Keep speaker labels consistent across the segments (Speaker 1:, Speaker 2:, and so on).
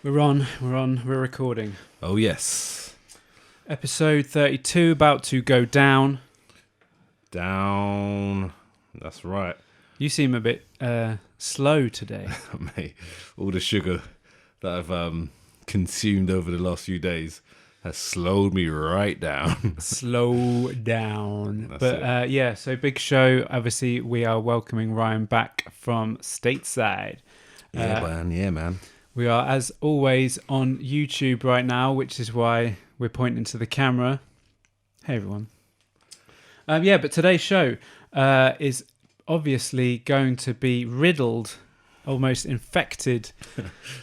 Speaker 1: We're recording.
Speaker 2: Oh, yes.
Speaker 1: Episode 32 about to go down.
Speaker 2: Down. That's right.
Speaker 1: You seem a bit slow today.
Speaker 2: Mate, all the sugar that I've consumed over the last few days has slowed me right down.
Speaker 1: Slow down.
Speaker 2: That's
Speaker 1: But yeah, so big show. Obviously, we are welcoming Ryan back from stateside.
Speaker 2: Yeah, man.
Speaker 1: We are, as always, on YouTube right now, which is why we're pointing to the camera. Hey, everyone. But today's show is obviously going to be riddled, almost infected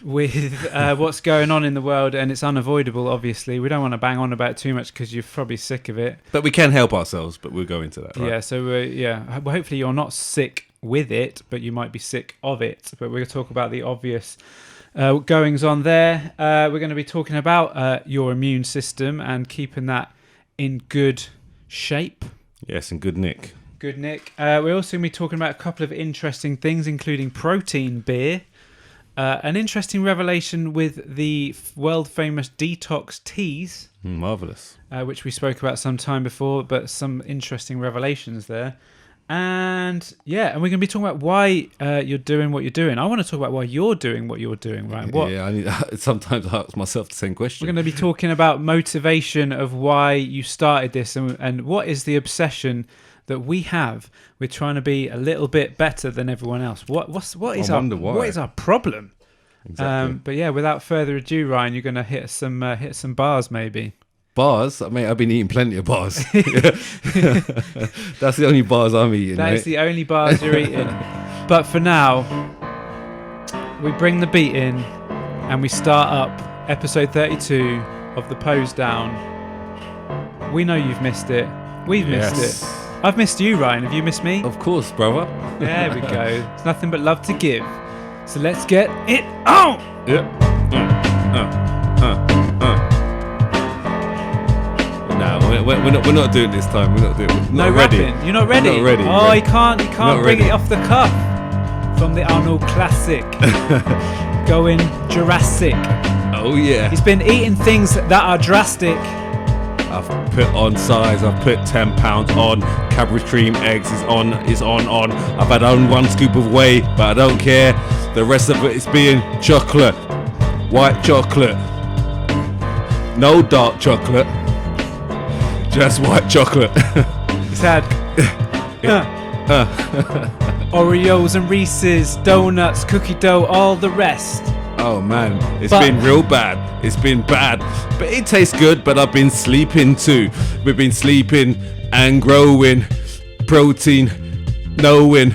Speaker 1: with what's going on in the world, and it's unavoidable, obviously. We don't want to bang on about it too much because you're probably sick of it.
Speaker 2: But we can help ourselves, but we'll go into that, right?
Speaker 1: Yeah, so well, hopefully you're not sick with it, but you might be sick of it. But we're going to talk about the obvious goings on there. We're going to be talking about your immune system and keeping that in good shape.
Speaker 2: Yes, and good nick.
Speaker 1: Good, Nick. We're also going to be talking about a couple of interesting things, including protein beer, an interesting revelation with the world-famous detox teas.
Speaker 2: Marvellous.
Speaker 1: Which we spoke about some time before, but some interesting revelations there. And we're going to be talking about why you're doing what you're doing. I want to talk about why you're doing what you're doing, right?
Speaker 2: Yeah, sometimes I ask myself the same question.
Speaker 1: We're going to be talking about motivation of why you started this and what is the obsession that we have with trying to be a little bit better than everyone else. What is our problem?
Speaker 2: Exactly.
Speaker 1: But yeah, without further ado, Ryan, you're going to hit some bars, maybe.
Speaker 2: Bars? I mean, I've been eating plenty of bars. That's the only bars I'm eating.
Speaker 1: That is the only bars you're eating. But for now, we bring the beat in and we start up episode 32 of the Pose Down. We know you've missed it. We've missed it. I've missed you, Ryan. Have you missed me?
Speaker 2: Of course, brother.
Speaker 1: There we go. It's nothing but love to give. So let's get it on!
Speaker 2: Yep. No, we're not doing it this time. We're not doing it.
Speaker 1: No
Speaker 2: ready.
Speaker 1: rapping. You're not ready?
Speaker 2: I'm not ready.
Speaker 1: Oh, you can't bring
Speaker 2: ready.
Speaker 1: it off the cuff. From the Arnold Classic. Going Jurassic.
Speaker 2: Oh, yeah.
Speaker 1: He's been eating things that are drastic.
Speaker 2: I've put on size. I've put 10 pounds on. Cadbury cream eggs is on. I've had on 1 scoop of whey, but I don't care. The rest of it is being chocolate. White chocolate. No dark chocolate. Just white chocolate.
Speaker 1: He's had Oreos and Reese's, donuts, cookie dough, all the rest.
Speaker 2: Oh man, it's been real bad. It's been bad. But it tastes good, but I've been sleeping too. We've been sleeping and growing. Protein, knowing.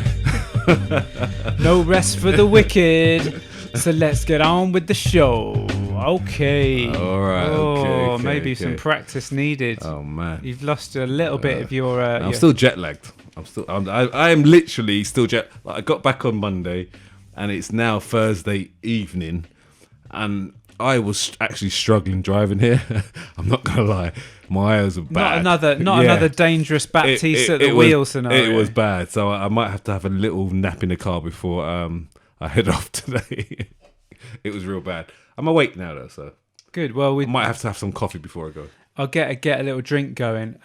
Speaker 1: No rest for the wicked. So let's get on with the show. Okay.
Speaker 2: All right.
Speaker 1: Oh, maybe some practice needed.
Speaker 2: Oh man,
Speaker 1: You've lost a little bit of your.
Speaker 2: I'm still jet lagged. I am literally still jet. Like, I got back on Monday, and it's now Thursday evening, and I was actually struggling driving here. I'm not gonna lie, my eyes were bad.
Speaker 1: Not another dangerous Baptiste at the wheel scenario.
Speaker 2: It was bad, so I might have to have a little nap in the car before I head off today. It was real bad. I'm awake now though, so
Speaker 1: good. Well,
Speaker 2: I might have to have some coffee before I go.
Speaker 1: I'll get a little drink going.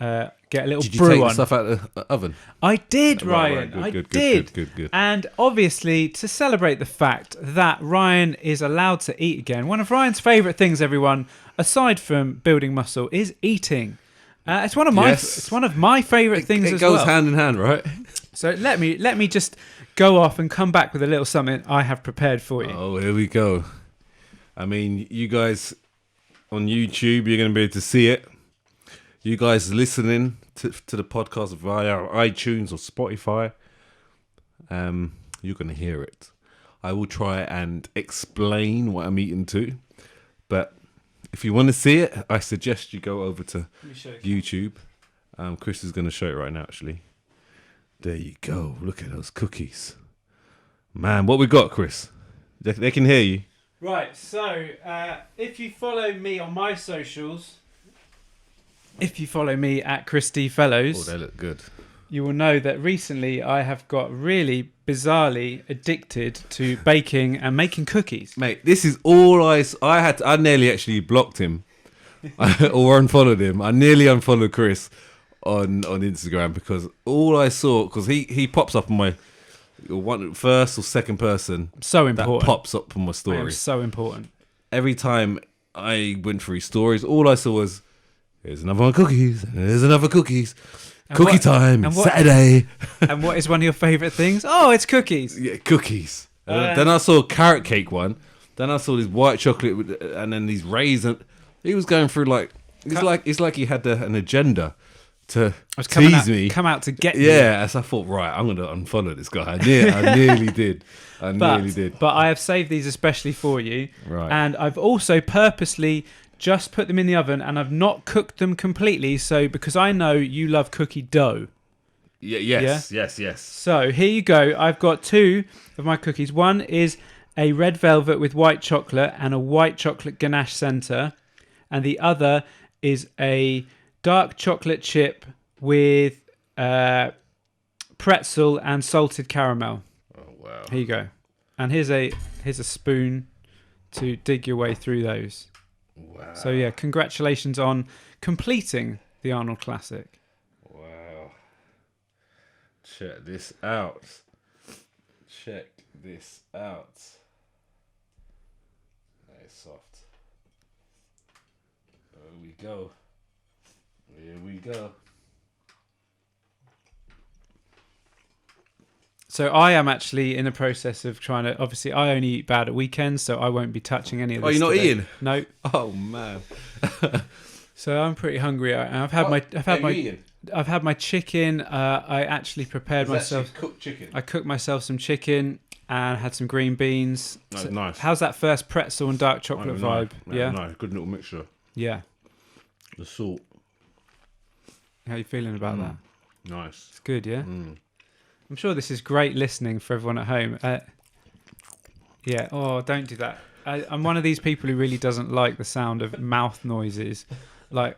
Speaker 1: Get a little
Speaker 2: Did you
Speaker 1: brew
Speaker 2: take
Speaker 1: on.
Speaker 2: the stuff out of the oven?
Speaker 1: I did,
Speaker 2: Right,
Speaker 1: Ryan.
Speaker 2: Good.
Speaker 1: And obviously, to celebrate the fact that Ryan is allowed to eat again, one of Ryan's favourite things, everyone, aside from building muscle, is eating. It's one of my favourite things as well.
Speaker 2: It goes hand in hand, right?
Speaker 1: So let me just go off and come back with a little something I have prepared for you.
Speaker 2: Oh, here we go. I mean, you guys on YouTube, you're going to be able to see it. You guys listening to the podcast via iTunes or Spotify, you're going to hear it. I will try and explain what I'm eating too. But if you want to see it, I suggest you go over to YouTube. Chris is going to show it right now, actually. There you go. Look at those cookies. Man, what we got, Chris? They can hear you.
Speaker 1: Right, so if you follow me on my socials, if you follow me at Chris D Fellows,
Speaker 2: Oh, they look good.
Speaker 1: you will know that recently I have got really bizarrely addicted to baking and making cookies.
Speaker 2: Mate, this is all I nearly actually blocked him or unfollowed him. I nearly unfollowed Chris on Instagram because all I saw, because he pops up on my first or second person.
Speaker 1: So important.
Speaker 2: That pops up on my
Speaker 1: Mate,
Speaker 2: story.
Speaker 1: it was so important.
Speaker 2: Every time I went through his stories, all I saw was, here's another one cookies, here's another cookies. Cookie time, Saturday.
Speaker 1: And what is one of your favourite things? Oh, it's cookies.
Speaker 2: Yeah, cookies. Then I saw a carrot cake one. Then I saw this white chocolate and then these raisins. He was going through it's like he had an agenda to tease me.
Speaker 1: Come out to get you.
Speaker 2: Yeah, as I thought, right, I'm going to unfollow this guy. I nearly did. Nearly did.
Speaker 1: But I have saved these especially for you.
Speaker 2: Right.
Speaker 1: And I've also purposely just put them in the oven and I've not cooked them completely. So because I know you love cookie dough.
Speaker 2: Yes.
Speaker 1: So here you go. I've got 2 of my cookies. One is a red velvet with white chocolate and a white chocolate ganache center. And the other is a dark chocolate chip with pretzel and salted caramel.
Speaker 2: Oh, wow.
Speaker 1: Here you go. And here's a spoon to dig your way through those.
Speaker 2: Wow.
Speaker 1: So yeah, congratulations on completing the Arnold Classic.
Speaker 2: Wow. Check this out. Very soft. Here we go.
Speaker 1: So I am actually in the process of trying to. Obviously, I only eat bad at weekends, so I won't be touching any of this.
Speaker 2: Oh, you're not
Speaker 1: today.
Speaker 2: eating?
Speaker 1: No.
Speaker 2: Oh man.
Speaker 1: So I'm pretty hungry. I've had my chicken. I actually prepared myself.
Speaker 2: Cooked chicken.
Speaker 1: I cooked myself some chicken and had some green beans.
Speaker 2: Oh, nice.
Speaker 1: How's that first pretzel and dark chocolate vibe? Yeah.
Speaker 2: Nice. Good little mixture.
Speaker 1: Yeah.
Speaker 2: The salt.
Speaker 1: How you feeling about that?
Speaker 2: Nice.
Speaker 1: It's good, yeah. I'm sure this is great listening for everyone at home. Yeah. Oh, don't do that. I'm one of these people who really doesn't like the sound of mouth noises. Like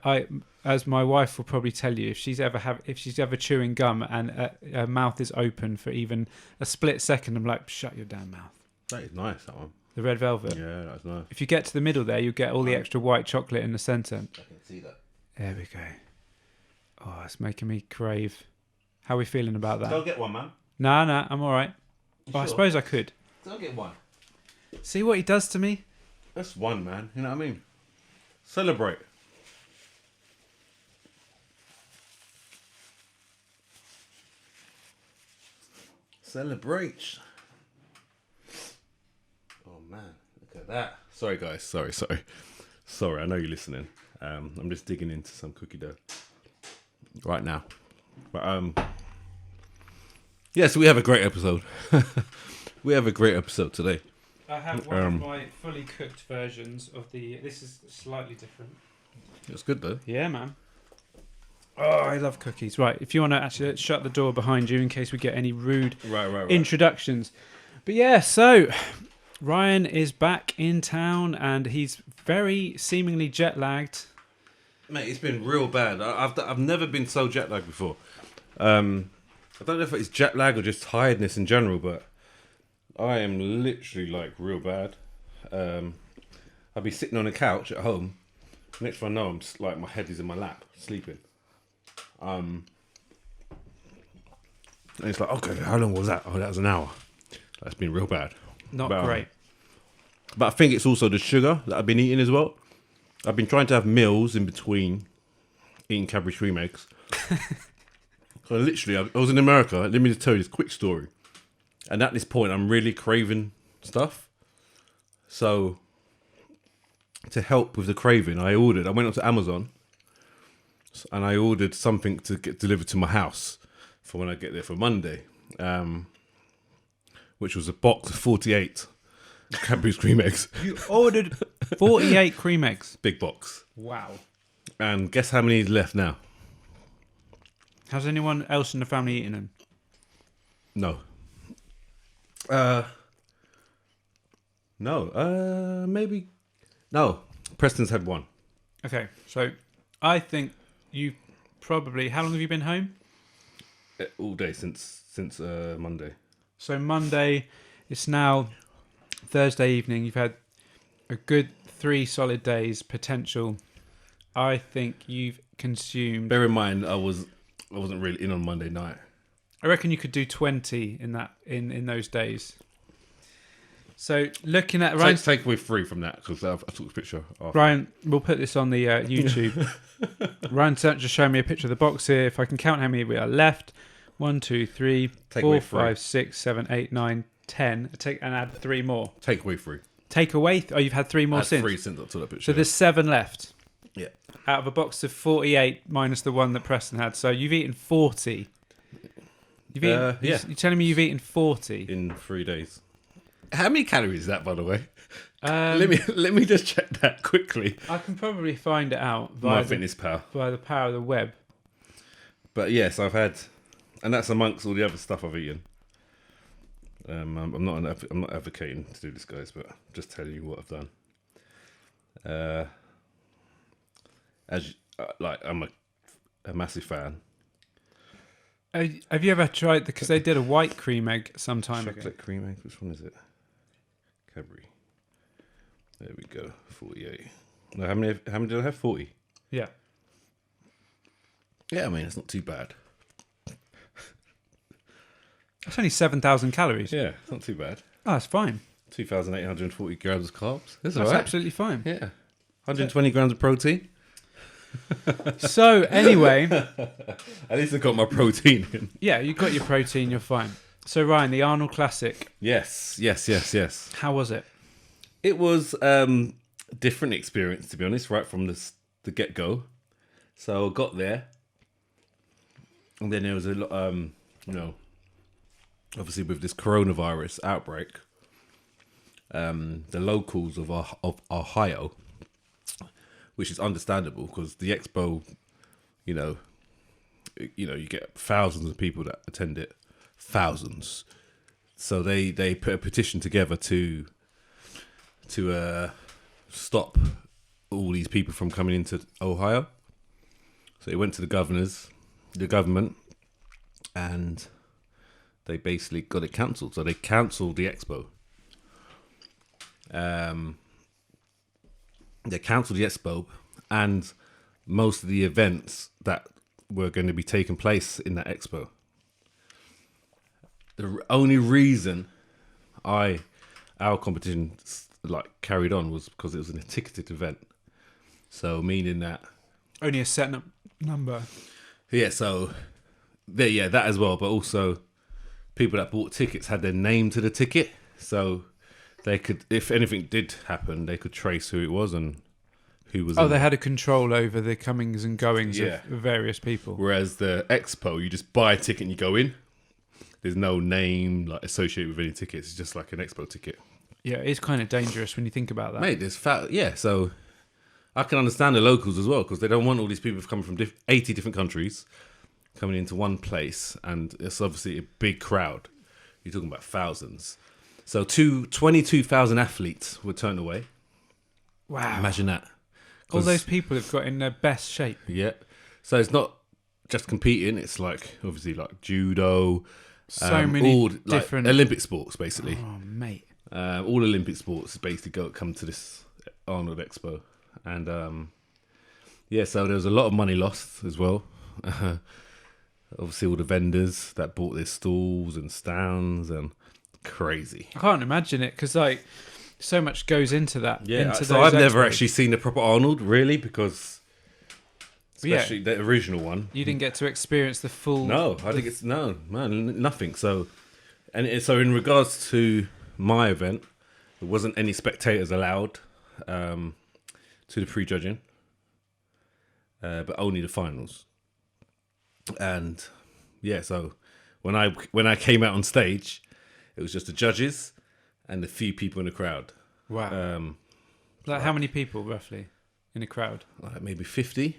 Speaker 1: as my wife will probably tell you, if she's ever chewing gum and her mouth is open for even a split second, I'm like, shut your damn mouth.
Speaker 2: That is nice. That one.
Speaker 1: The red velvet.
Speaker 2: Yeah, that's nice.
Speaker 1: If you get to the middle there, you get all the extra white chocolate in the centre.
Speaker 2: I can see that.
Speaker 1: There we go. Oh, it's making me crave. How are we feeling about that?
Speaker 2: Don't get one, man.
Speaker 1: No, I'm all right. Well, I suppose I could.
Speaker 2: Don't get one.
Speaker 1: See what he does to me?
Speaker 2: That's one, man. You know what I mean? Celebrate. Celebrate. Oh, man. Look at that. Sorry, guys. Sorry. I know you're listening. I'm just digging into some cookie dough right now. But, yeah, so we have a great episode. We have a great episode today.
Speaker 1: I have one of my fully cooked versions of the... This is slightly different.
Speaker 2: It's good, though.
Speaker 1: Yeah, man. Oh, I love cookies. Right, if you want to actually shut the door behind you in case we get any rude introductions. But yeah, so Ryan is back in town and he's very seemingly jet-lagged.
Speaker 2: Mate, it's been real bad. I've never been so jet-lagged before. I don't know if it's jet lag or just tiredness in general, but I am literally like real bad. I'll be sitting on a couch at home. Next thing I know, I'm just, like my head is in my lap, sleeping. And it's like, okay, how long was that? Oh, that was an hour. That's been real bad.
Speaker 1: Not great.
Speaker 2: But I think it's also the sugar that I've been eating as well. I've been trying to have meals in between eating Cadbury cream eggs. So literally, I was in America. Let me just tell you this quick story. And at this point, I'm really craving stuff. So to help with the craving, I went onto Amazon and I ordered something to get delivered to my house for when I get there for Monday, which was a box of 48 Cadbury's cream eggs.
Speaker 1: You ordered 48 cream eggs?
Speaker 2: Big box.
Speaker 1: Wow.
Speaker 2: And guess how many is left now?
Speaker 1: Has anyone else in the family eaten them?
Speaker 2: No. No. Maybe. No. Preston's had one.
Speaker 1: Okay, so I think you probably... How long have you been home?
Speaker 2: All day since Monday.
Speaker 1: So Monday, it's now Thursday evening. You've had a good 3 solid days potential. I think you've consumed.
Speaker 2: Bear in mind, I wasn't really in on Monday night.
Speaker 1: I reckon you could do 20 in that in those days. So looking at Ryan,
Speaker 2: Take away 3 from that because I took a picture. After.
Speaker 1: Ryan, we'll put this on the YouTube. Ryan just showing me a picture of the box here. If I can count how many we are left, 1, 2, 3,
Speaker 2: Take
Speaker 1: 4,
Speaker 2: away 3.
Speaker 1: 5, 6, 7, 8, 9, 10. And add 3 more.
Speaker 2: Take away 3.
Speaker 1: Take away. You've had 3 more since.
Speaker 2: 3 since I took that picture.
Speaker 1: So there's 7 left.
Speaker 2: Yeah.
Speaker 1: Out of a box of 48 minus the one that Preston had. So you've eaten 40. You've eaten,
Speaker 2: yeah.
Speaker 1: You're telling me you've eaten 40
Speaker 2: in 3 days. How many calories is that, by the way?
Speaker 1: Um,
Speaker 2: let me just check that quickly.
Speaker 1: I can probably find it out
Speaker 2: My fitness pal.
Speaker 1: by the power of the web.
Speaker 2: But yes, I've had, and that's amongst all the other stuff I've eaten. I'm not advocating to do this, guys, but just telling you what I've done. I'm a massive fan.
Speaker 1: Have you ever tried because they did a white cream egg some time ago?
Speaker 2: Chocolate cream egg. Which one is it? Cadbury. There we go. 48. No, how many did I have? 40.
Speaker 1: Yeah.
Speaker 2: Yeah, I mean it's not too bad.
Speaker 1: That's only 7,000 calories.
Speaker 2: Yeah, it's not too bad.
Speaker 1: Oh, that's fine.
Speaker 2: 2,840 grams of carbs. That's
Speaker 1: That's
Speaker 2: all right.
Speaker 1: absolutely fine.
Speaker 2: Yeah. 120 grams of protein.
Speaker 1: So anyway,
Speaker 2: At least I got my protein in.
Speaker 1: yeah, you got your protein. You're fine. So Ryan, the Arnold Classic.
Speaker 2: Yes.
Speaker 1: How was it?
Speaker 2: It was different experience, to be honest, right from the get-go. So I got there, and then there was a lot, obviously with this coronavirus outbreak, the locals of Ohio, which is understandable because the expo, you get thousands of people that attend it, thousands. So they put a petition together to stop all these people from coming into Ohio. So it went to the government, and they basically got it cancelled. So they cancelled the expo. They cancelled the expo and most of the events that were going to be taking place in that expo. The only reason our competition carried on was because it was a ticketed event. So meaning that
Speaker 1: Only a set number.
Speaker 2: yeah, so that as well, but also people that bought tickets had their name to the ticket, so they could, if anything did happen, they could trace who it was and who was.
Speaker 1: Oh, they had a control over the comings and goings of various people.
Speaker 2: Whereas the expo, you just buy a ticket and you go in. There's no name associated with any tickets. It's just like an expo ticket.
Speaker 1: Yeah, it's kind of dangerous when you think about that.
Speaker 2: Mate, there's so I can understand the locals as well because they don't want all these people coming from 80 different countries coming into one place, and it's obviously a big crowd. You're talking about thousands. So 22,000 athletes were turned away.
Speaker 1: Wow.
Speaker 2: Imagine that.
Speaker 1: All those people have got in their best shape.
Speaker 2: Yeah. So it's not just competing, it's obviously judo,
Speaker 1: So many
Speaker 2: all
Speaker 1: different
Speaker 2: Olympic sports basically.
Speaker 1: Oh, mate.
Speaker 2: All Olympic sports basically come to this Arnold Expo, and so there was a lot of money lost as well. Obviously, all the vendors that bought their stalls and stands and crazy.
Speaker 1: I can't imagine it because so much goes into that.
Speaker 2: Yeah,
Speaker 1: into
Speaker 2: so
Speaker 1: those
Speaker 2: I've never
Speaker 1: expos.
Speaker 2: actually seen the proper Arnold really because, especially the original one.
Speaker 1: You didn't get to experience the full.
Speaker 2: No, I think it's nothing. So, so in regards to my event, there wasn't any spectators allowed to the pre-judging, but only the finals. And so when I came out on stage, it was just the judges and a few people in the crowd.
Speaker 1: Wow. How many people roughly in a crowd?
Speaker 2: Maybe 50,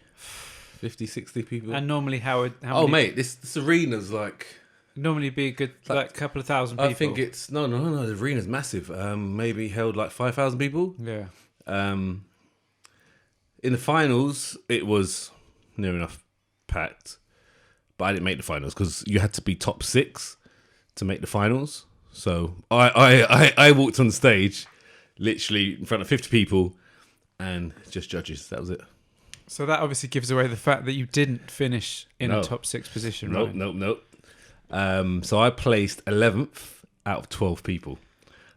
Speaker 2: 60 people.
Speaker 1: And normally how
Speaker 2: oh
Speaker 1: many,
Speaker 2: mate, this arena's
Speaker 1: normally be a good couple of thousand people.
Speaker 2: I think it's no. The arena's massive. Maybe held 5,000 people.
Speaker 1: Yeah.
Speaker 2: In the finals, it was near enough packed, but I didn't make the finals because you had to be top 6 to make the finals. So I walked on stage, literally in front of 50 people, and just judges. That was it.
Speaker 1: So that obviously gives away the fact that you didn't finish in a top 6 position, right?
Speaker 2: Nope. So I placed 11th out of 12 people.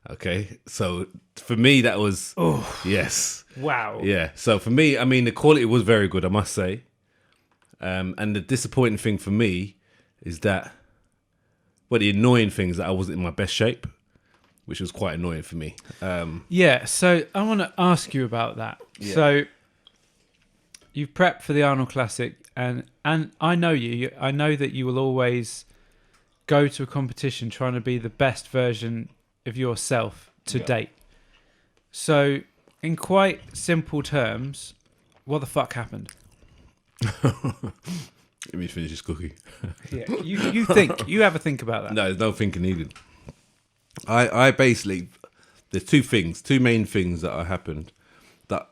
Speaker 2: Okay, so for me that was yes,
Speaker 1: wow,
Speaker 2: yeah. So for me, I mean, the quality was very good, I must say. And the disappointing thing for me is that, well, the annoying thing is that I wasn't in my best shape, which was quite annoying for me.
Speaker 1: Yeah, so I want to ask you about that.
Speaker 2: Yeah.
Speaker 1: So you've prepped for the Arnold Classic, and I know you. I know that you will always go to a competition trying to be the best version of yourself to date. So, in quite simple terms, what the fuck happened?
Speaker 2: Let me finish this cookie.
Speaker 1: Yeah, you have a think about that.
Speaker 2: No, there's no thinking needed. I basically, there's two main things that happened that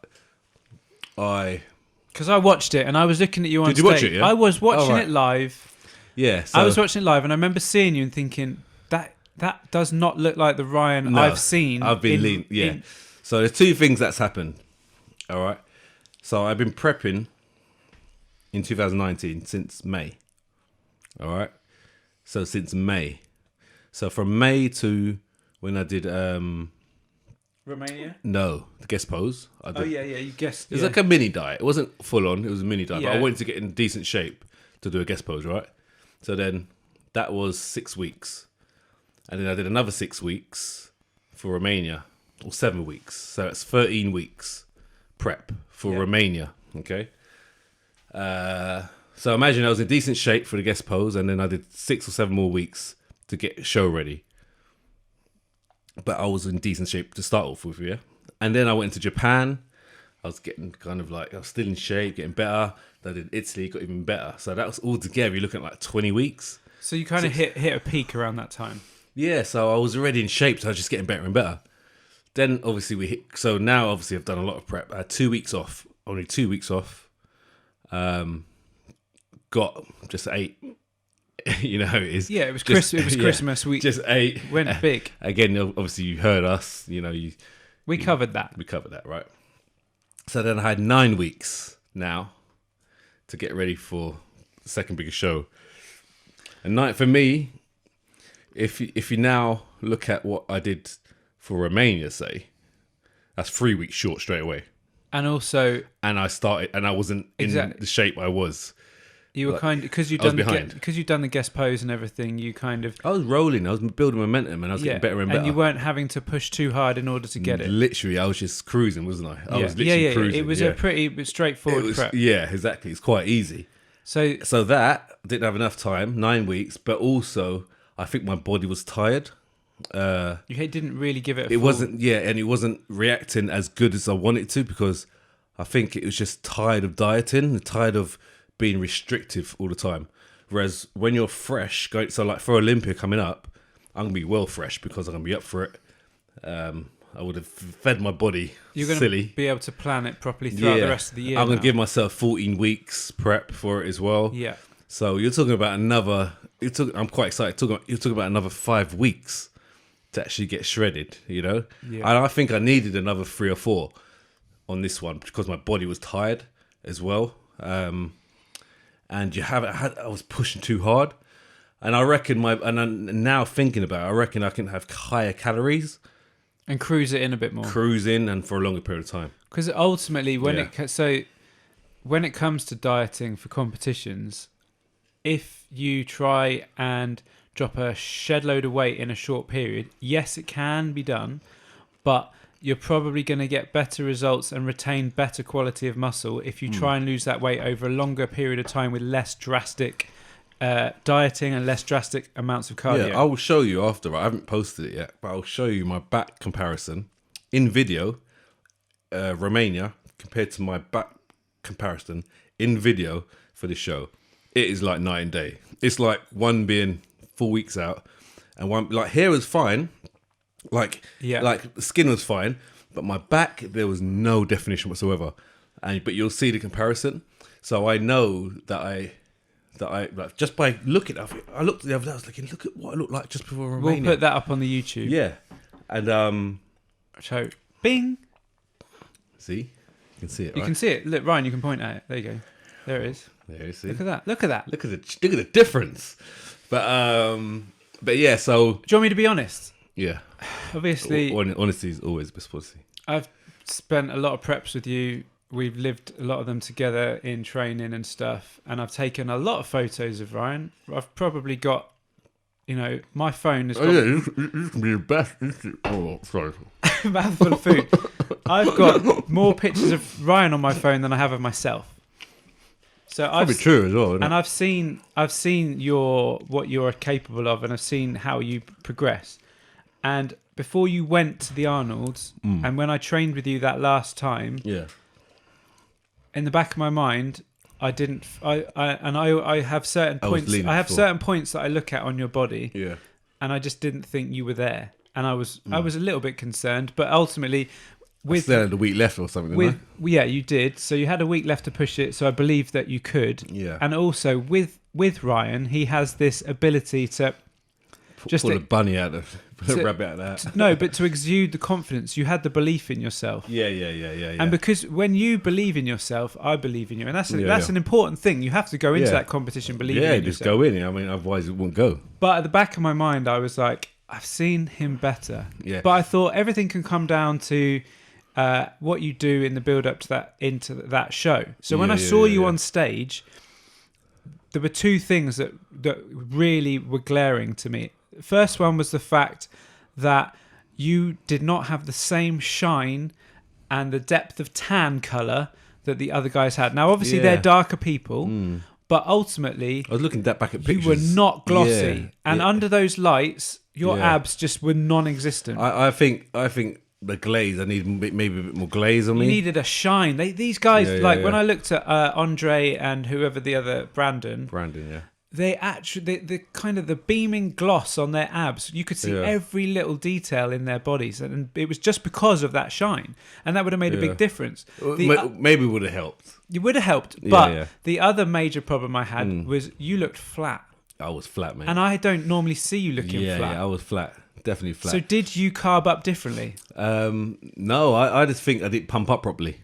Speaker 1: because I watched it and I was looking at you on stage.
Speaker 2: Did you watch it? Yeah?
Speaker 1: I was watching it live.
Speaker 2: Yeah,
Speaker 1: I was watching it live, and I remember seeing you and thinking that does not look like the Ryan I've seen.
Speaker 2: I've been lean. Yeah. So there's two things that's happened. All right. So I've been prepping in 2019 since May. All right. So since May. So from May to when I did
Speaker 1: Romania?
Speaker 2: No, the guest pose. I did.
Speaker 1: Oh yeah, you guessed.
Speaker 2: It was like a mini diet. It wasn't full on. It was a mini diet.
Speaker 1: Yeah.
Speaker 2: But I wanted to get in decent shape to do a guest pose, right? So then that was 6 weeks. And then I did another 6 weeks for Romania, or 7 weeks. So that's 13 weeks prep for Romania, okay? So imagine I was in decent shape for the guest pose, and then I did 6 or 7 more weeks to get show ready. But I was in decent shape to start off with, yeah? And then I went to Japan. I was getting kind of like, I was still in shape, getting better. Then I did Italy, got even better. So that was all together, you're looking at like 20 weeks.
Speaker 1: So you kind of hit a peak around that time.
Speaker 2: Yeah, so I was already in shape, so I was just getting better and better. Then obviously so now obviously I've done a lot of prep. I had 2 weeks off, only 2 weeks off. Got just ate. You know how it is.
Speaker 1: Yeah, it was Christmas. We
Speaker 2: just ate.
Speaker 1: Went big.
Speaker 2: Again, obviously you heard us. You know
Speaker 1: we covered that.
Speaker 2: We covered that, right? So then I had 9 weeks now to get ready for the second biggest show. And for me, if you now look at what I did for Romania, say, that's 3 weeks short straight away.
Speaker 1: And also,
Speaker 2: and I wasn't in the shape I was.
Speaker 1: You were kind of, because you'd done the guest pose and everything. You kind of,
Speaker 2: I was rolling. I was building momentum, and I was getting better and better.
Speaker 1: And you weren't having to push too hard in order to get it.
Speaker 2: Literally, I was just cruising, wasn't I? I was literally cruising.
Speaker 1: It was a pretty straightforward prep.
Speaker 2: Yeah, exactly. It's quite easy. So that I didn't have enough time, 9 weeks, but also I think my body was tired.
Speaker 1: You didn't really give it.
Speaker 2: It wasn't, and it wasn't reacting as good as I wanted to, because I think it was just tired of dieting, tired of being restrictive all the time. Whereas when you're fresh, so like for Olympia coming up, I'm gonna be well fresh because I'm gonna be up for it. I would have fed my body.
Speaker 1: You're gonna be able to plan it properly throughout the rest of the year.
Speaker 2: I'm gonna give myself 14 weeks prep for it as well.
Speaker 1: Yeah.
Speaker 2: So you're talking about another. I'm quite excited. You're talking about another 5 weeks to actually get shredded. You know.
Speaker 1: Yeah.
Speaker 2: And I think I needed another 3 or 4 on this one because my body was tired as well. And I was pushing too hard, and I reckon now thinking about it, I reckon I can have higher calories
Speaker 1: and cruise it in a bit more.
Speaker 2: Cruise in and for a longer period of time. Because
Speaker 1: ultimately, when it comes to dieting for competitions, if you try and drop a shed load of weight in a short period, yes, it can be done, but you're probably going to get better results and retain better quality of muscle if you try and lose that weight over a longer period of time with less drastic dieting and less drastic amounts of cardio.
Speaker 2: Yeah, I will show you after. I haven't posted it yet, but I'll show you my back comparison in video, Romania, compared to my back comparison in video for this show. It is like night and day. It's like one being 4 weeks out, and one like hair was fine. Like the skin was fine, but my back, there was no definition whatsoever. But you'll see the comparison. So I know that that I like just by looking at it. I looked the other day. I was looking, look at what I look like just before Romania.
Speaker 1: We'll put that up on the YouTube.
Speaker 2: Yeah, and
Speaker 1: So, bing.
Speaker 2: see, you can see it.
Speaker 1: You
Speaker 2: right?
Speaker 1: can see it. Look, Ryan, you can point at it. There you go. There it is.
Speaker 2: There you see.
Speaker 1: Look at that. Look at that.
Speaker 2: Look at the difference. But yeah. So
Speaker 1: Do you want me to be honest?
Speaker 2: yeah,
Speaker 1: Obviously,
Speaker 2: honesty is always best policy.
Speaker 1: I've spent a lot of preps with you. We've lived a lot of them together in training and stuff, and I've taken a lot of photos of Ryan. I've probably got, my phone has got
Speaker 2: this can be the best. Oh, sorry.
Speaker 1: a mouthful of food. I've got more pictures of Ryan on my phone than I have of myself. So
Speaker 2: Probably true as well. Isn't
Speaker 1: and
Speaker 2: it?
Speaker 1: I've seen what you're capable of, and I've seen how you progress. And before you went to the Arnold's, and when I trained with you that last time,
Speaker 2: Yeah.
Speaker 1: in the back of my mind, I didn't. I have certain
Speaker 2: I was
Speaker 1: points.
Speaker 2: leaning
Speaker 1: I have
Speaker 2: before.
Speaker 1: certain points that I look at on your body,
Speaker 2: Yeah.
Speaker 1: and I just didn't think you were there. And I was a little bit concerned, but ultimately, with
Speaker 2: Still had a week left or something.
Speaker 1: with yeah, you did. So you had a week left to push it. So I believe that you could.
Speaker 2: Yeah.
Speaker 1: And also with Ryan, he has this ability to just
Speaker 2: pull a bunny out of
Speaker 1: to-
Speaker 2: a rabbit out of that.
Speaker 1: no, but to exude the confidence. You had the belief in yourself.
Speaker 2: Yeah.
Speaker 1: And because when you believe in yourself, I believe in you, and that's
Speaker 2: Yeah.
Speaker 1: an important thing. You have to go into
Speaker 2: Yeah.
Speaker 1: that competition believing
Speaker 2: yeah,
Speaker 1: in
Speaker 2: just
Speaker 1: yourself.
Speaker 2: go in. I mean, otherwise it won't go.
Speaker 1: But at the back of my mind, I was like, I've seen him better.
Speaker 2: Yeah.
Speaker 1: But I thought everything can come down to what you do in the build up to that show. So when I saw you on stage, there were two things that really were glaring to me. First one was the fact that you did not have the same shine and the depth of tan color that the other guys had. Now, obviously, they're darker people, but ultimately,
Speaker 2: I was looking back at
Speaker 1: you
Speaker 2: pictures.
Speaker 1: were not glossy.
Speaker 2: Yeah.
Speaker 1: And
Speaker 2: Yeah.
Speaker 1: under those lights, your
Speaker 2: Yeah.
Speaker 1: abs just were non-existent.
Speaker 2: I think the glaze. I need maybe a bit more glaze on
Speaker 1: You
Speaker 2: me.
Speaker 1: needed a shine. These guys,
Speaker 2: Yeah,
Speaker 1: like
Speaker 2: yeah.
Speaker 1: when I looked at Andre and whoever the other Brandon,
Speaker 2: Yeah.
Speaker 1: they actually the kind of the beaming gloss on their abs. You could see
Speaker 2: Yeah.
Speaker 1: every little detail in their bodies, and it was just because of that shine, and that would have made a
Speaker 2: Yeah.
Speaker 1: big difference.
Speaker 2: Maybe it would have helped.
Speaker 1: It would have helped, but
Speaker 2: yeah.
Speaker 1: the other major problem I had was you looked flat,
Speaker 2: I was flat, man.
Speaker 1: and I don't normally see you looking flat.
Speaker 2: Yeah, I was flat. Definitely flat.
Speaker 1: So did you carb up differently?
Speaker 2: No, I just think I didn't pump up properly.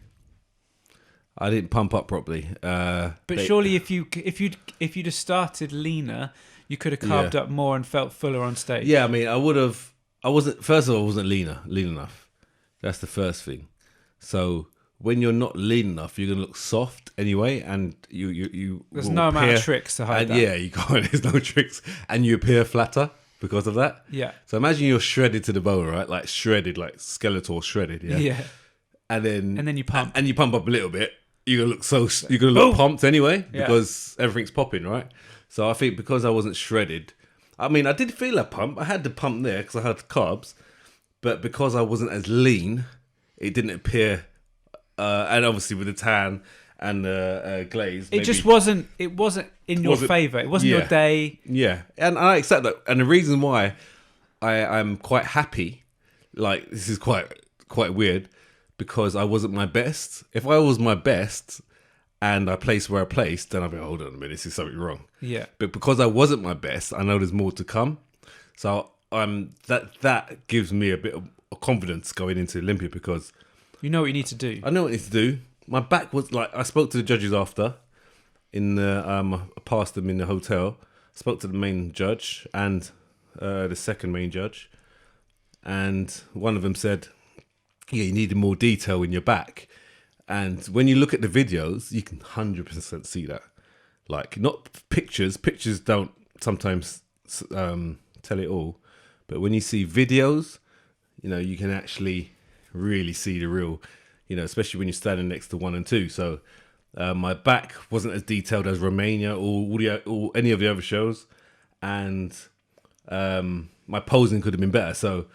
Speaker 1: But surely if you'd have started leaner, you could have carved up more and felt fuller on stage.
Speaker 2: Yeah, I mean, I would have. I wasn't. First of all, I wasn't lean enough. That's the first thing. So when you're not lean enough, you're gonna look soft anyway, and you.
Speaker 1: There's
Speaker 2: will
Speaker 1: no amount of
Speaker 2: appear-
Speaker 1: tricks to hide
Speaker 2: and
Speaker 1: that.
Speaker 2: yeah, you can't. There's no tricks, and you appear flatter because of that.
Speaker 1: Yeah.
Speaker 2: So imagine you're shredded to the bone, right? Like shredded, like skeletal shredded. Yeah.
Speaker 1: Yeah.
Speaker 2: And then
Speaker 1: you pump.
Speaker 2: and you pump up a little bit. You're gonna look you're gonna look pumped anyway
Speaker 1: Yeah.
Speaker 2: because everything's popping, right? So I think because I wasn't shredded, I mean, I did feel a pump. I had the pump there because I had carbs, but because I wasn't as lean, it didn't appear. And obviously with the tan and the glaze,
Speaker 1: It just wasn't. It wasn't in your
Speaker 2: Wasn't-
Speaker 1: favor. It wasn't
Speaker 2: yeah.
Speaker 1: your day.
Speaker 2: Yeah, and I accept that. And the reason why I'm quite happy, like this is quite weird, because I wasn't my best. If I was my best and I placed where I placed, then I'd be, hold on a minute, this is something wrong.
Speaker 1: Yeah.
Speaker 2: But because I wasn't my best, I know there's more to come. So that gives me a bit of confidence going into Olympia because
Speaker 1: You know what you need to do.
Speaker 2: I know what I need to do. My back was like, I spoke to the judges after in the I passed them in the hotel. Spoke to the main judge and the second main judge, and one of them said, yeah, you needed more detail in your back. And when you look at the videos, you can 100% see that. Like, not pictures don't sometimes tell it all, but when you see videos, you know, you can actually really see the real, you know, especially when you're standing next to 1 and 2. So my back wasn't as detailed as Romania or any of the other shows, and my posing could have been better. So,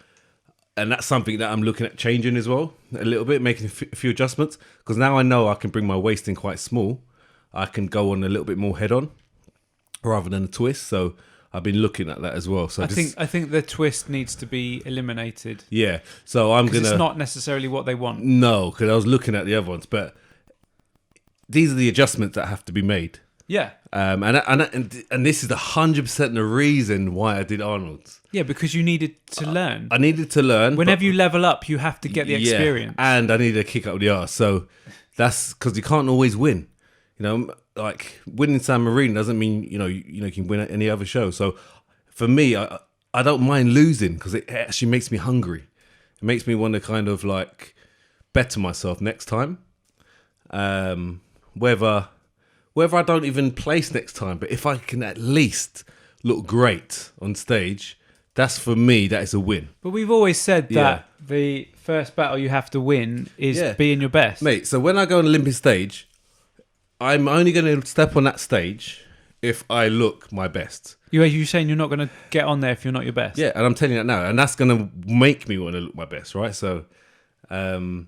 Speaker 2: and that's something that I'm looking at changing as well a little bit, making a few adjustments, because now I know I can bring my waist in quite small. I can go on a little bit more head on rather than a twist. So I've been looking at that as well. So
Speaker 1: I think the twist needs to be eliminated.
Speaker 2: yeah. So I'm
Speaker 1: Because
Speaker 2: gonna.
Speaker 1: it's not necessarily what they want.
Speaker 2: No, because I was looking at the other ones, but these are the adjustments that have to be made.
Speaker 1: Yeah.
Speaker 2: And this is 100% the reason why I did Arnold's.
Speaker 1: Yeah, because you needed to learn.
Speaker 2: I needed to learn.
Speaker 1: Whenever you level up, you have to get the experience.
Speaker 2: And I needed a kick up the arse. So that's because you can't always win. You know, like winning San Marino doesn't mean you can win at any other show. So for me, I don't mind losing because it actually makes me hungry. It makes me want to kind of like better myself next time. Whether I don't even place next time, but if I can at least look great on stage, that's for me, that is a win.
Speaker 1: But we've always said that the first battle you have to win is being your best.
Speaker 2: Mate, so when I go on an Olympic stage, I'm only going to step on that stage if I look my best.
Speaker 1: You're saying you're not going to get on there if you're not your best?
Speaker 2: Yeah, and I'm telling you that now. And that's going to make me want to look my best, right? So, and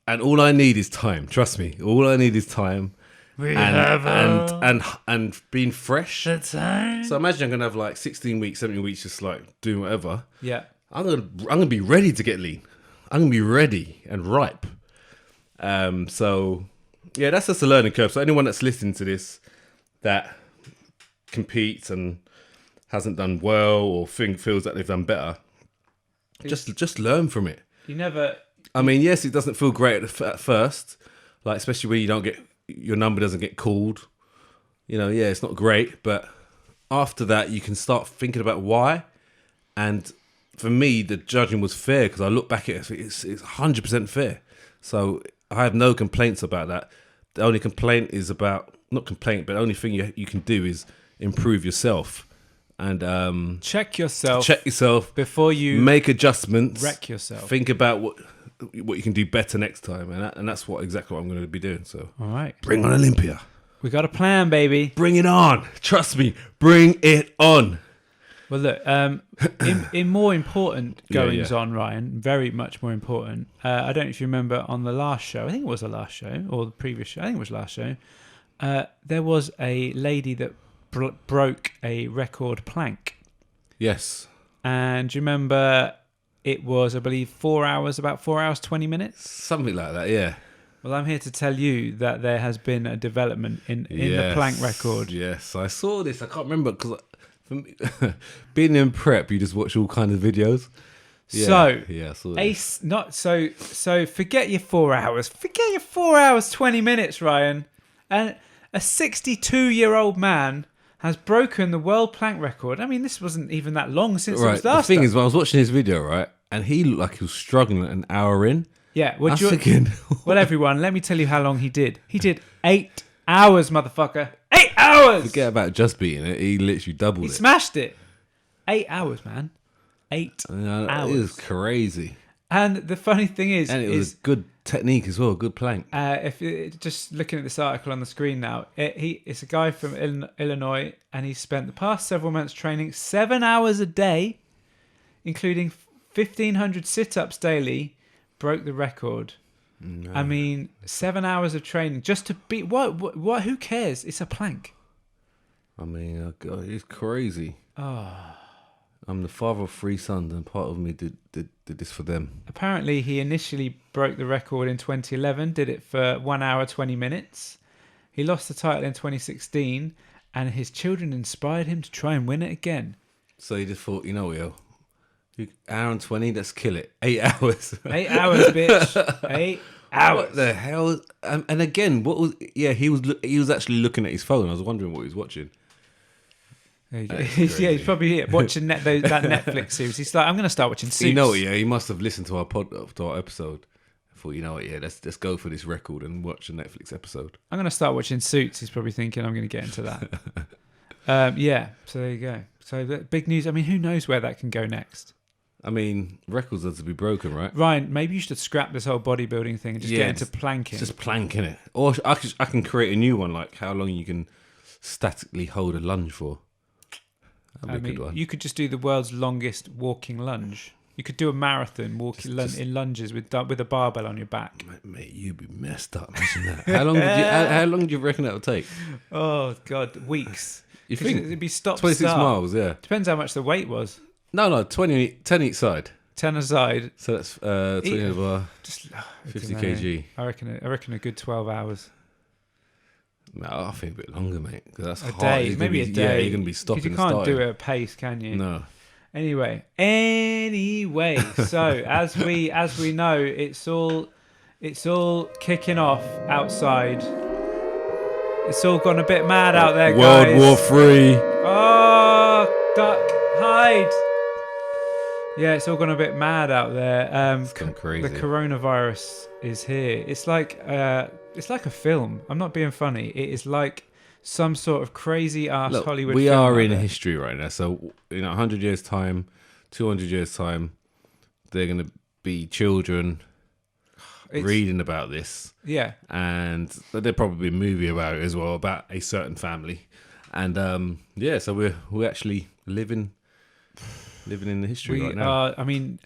Speaker 2: all I need is time. Trust me. All I need is time. And being fresh. So imagine I'm gonna have like 16 weeks, 17 weeks, just like doing whatever.
Speaker 1: Yeah.
Speaker 2: I'm gonna be ready to get lean. I'm gonna be ready and ripe. So yeah, that's just a learning curve. So anyone that's listening to this that competes and hasn't done well or feels that they've done better, just learn from it.
Speaker 1: You never.
Speaker 2: I mean, yes, it doesn't feel great at first, like especially when you don't get. Your number doesn't get called, it's not great, but after that you can start thinking about why. And for me, the judging was fair because I look back at it, it's 100% fair. So I have no complaints about that. The only complaint is about, not complaint, but the only thing you can do is improve yourself and
Speaker 1: check yourself before you
Speaker 2: make adjustments,
Speaker 1: wreck yourself.
Speaker 2: Think about what you can do better next time, and that's exactly what I'm going to be doing. So,
Speaker 1: all right,
Speaker 2: bring on Olympia.
Speaker 1: We got a plan, baby.
Speaker 2: Bring it on. Trust me, bring it on.
Speaker 1: Well, look, in more important goings on, Ryan, very much more important. I don't know if you remember on the last show. I think it was the last show or the previous show. I think it was last show. There was a lady that broke a record plank.
Speaker 2: Yes.
Speaker 1: And do you remember? It was, I believe, about 4 hours, 20 minutes?
Speaker 2: Something like that, yeah.
Speaker 1: Well, I'm here to tell you that there has been a development in the plank record.
Speaker 2: Yes, I saw this. I can't remember because being in prep, you just watch all kinds of videos. Yeah,
Speaker 1: so,
Speaker 2: I saw this.
Speaker 1: So forget your 4 hours. Forget your 4 hours, 20 minutes, Ryan. And a 62-year-old man has broken the world plank record. I mean, this wasn't even that long since it was last.
Speaker 2: The thing is, when I was watching his video, right, and he looked like he was struggling an hour in.
Speaker 1: Yeah.
Speaker 2: I was thinking...
Speaker 1: Well, everyone, let me tell you how long he did. He did 8 hours, motherfucker. 8 hours!
Speaker 2: Forget about just beating it. He literally doubled it.
Speaker 1: He smashed it. 8 hours, man. 8 hours.
Speaker 2: It was crazy.
Speaker 1: And the funny thing is...
Speaker 2: And it was a good technique as well, good plank.
Speaker 1: Just looking at this article on the screen now, it's a guy from Illinois, and he spent the past several months training 7 hours a day, including 1,500 sit-ups daily, broke the record. No. I mean, 7 hours of training just to beat... What? Who cares? It's a plank.
Speaker 2: I mean, God, it's crazy.
Speaker 1: Oh...
Speaker 2: I'm the father of 3 sons, and part of me did this for them.
Speaker 1: Apparently, he initially broke the record in 2011, did it for 1 hour, 20 minutes. He lost the title in 2016, and his children inspired him to try and win it again.
Speaker 2: So he just thought, hour and 20, let's kill it. 8 hours.
Speaker 1: 8 hours, bitch. 8 hours.
Speaker 2: What the hell? And again, he was actually looking at his phone. I was wondering what he was watching.
Speaker 1: He's probably watching that Netflix series. He's like, I'm going to start watching Suits.
Speaker 2: He must have listened to our episode. I thought, let's go for this record and watch a Netflix episode.
Speaker 1: I'm going to start watching Suits. He's probably thinking I'm going to get into that. So there you go. So big news. I mean, who knows where that can go next?
Speaker 2: I mean, records are to be broken, right?
Speaker 1: Ryan, maybe you should scrap this whole bodybuilding thing and just get into planking.
Speaker 2: Just planking it. Or I can create a new one, like how long you can statically hold a lunge for.
Speaker 1: You could just do the world's longest walking lunge. You could do a marathon in lunges with a barbell on your back.
Speaker 2: Mate, you'd be messed up. Imagine that. How long do you reckon that would take?
Speaker 1: Oh God, weeks.
Speaker 2: You think
Speaker 1: it'd be stop
Speaker 2: 26
Speaker 1: start.
Speaker 2: miles? Yeah.
Speaker 1: Depends how much the weight was.
Speaker 2: No, 10 each side.
Speaker 1: 10 aside.
Speaker 2: So that's 20 over 50 kg.
Speaker 1: I reckon a good 12 hours.
Speaker 2: No, I think a bit longer, mate. Because that's
Speaker 1: A
Speaker 2: hard.
Speaker 1: day,
Speaker 2: You're
Speaker 1: maybe
Speaker 2: gonna
Speaker 1: a
Speaker 2: be, Yeah,
Speaker 1: day.
Speaker 2: you're gonna be stopping.
Speaker 1: Because you can't do it at pace, can you?
Speaker 2: No.
Speaker 1: Anyway, so as we know, it's all kicking off outside. It's all gone a bit mad out there, guys.
Speaker 2: World War Three.
Speaker 1: Oh, duck, hide. Yeah, it's all gone a bit mad out there.
Speaker 2: It's gone crazy.
Speaker 1: The coronavirus is here. It's like a film. I'm not being funny. It is like some sort of crazy ass Hollywood
Speaker 2: we
Speaker 1: film.
Speaker 2: are in history right now. So, 100 years' time, 200 years' time, they're going to be children reading about this.
Speaker 1: Yeah.
Speaker 2: And there'll probably be a movie about it as well, about a certain family. And, so we're actually living in the history right now.
Speaker 1: I mean,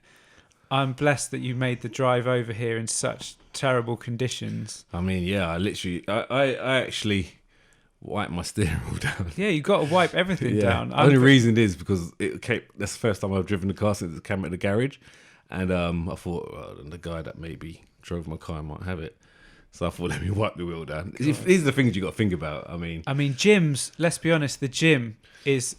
Speaker 1: I'm blessed that you made the drive over here in such terrible conditions.
Speaker 2: I mean, yeah, I actually wiped my steering wheel down.
Speaker 1: Yeah, you got to wipe everything down.
Speaker 2: The only reason is because that's the first time I've driven the car since it came at the garage. And I thought, well, the guy that maybe drove my car might have it. So I thought, let me wipe the wheel down. These are the things you got to think about. I mean, gyms, let's be honest, the gym is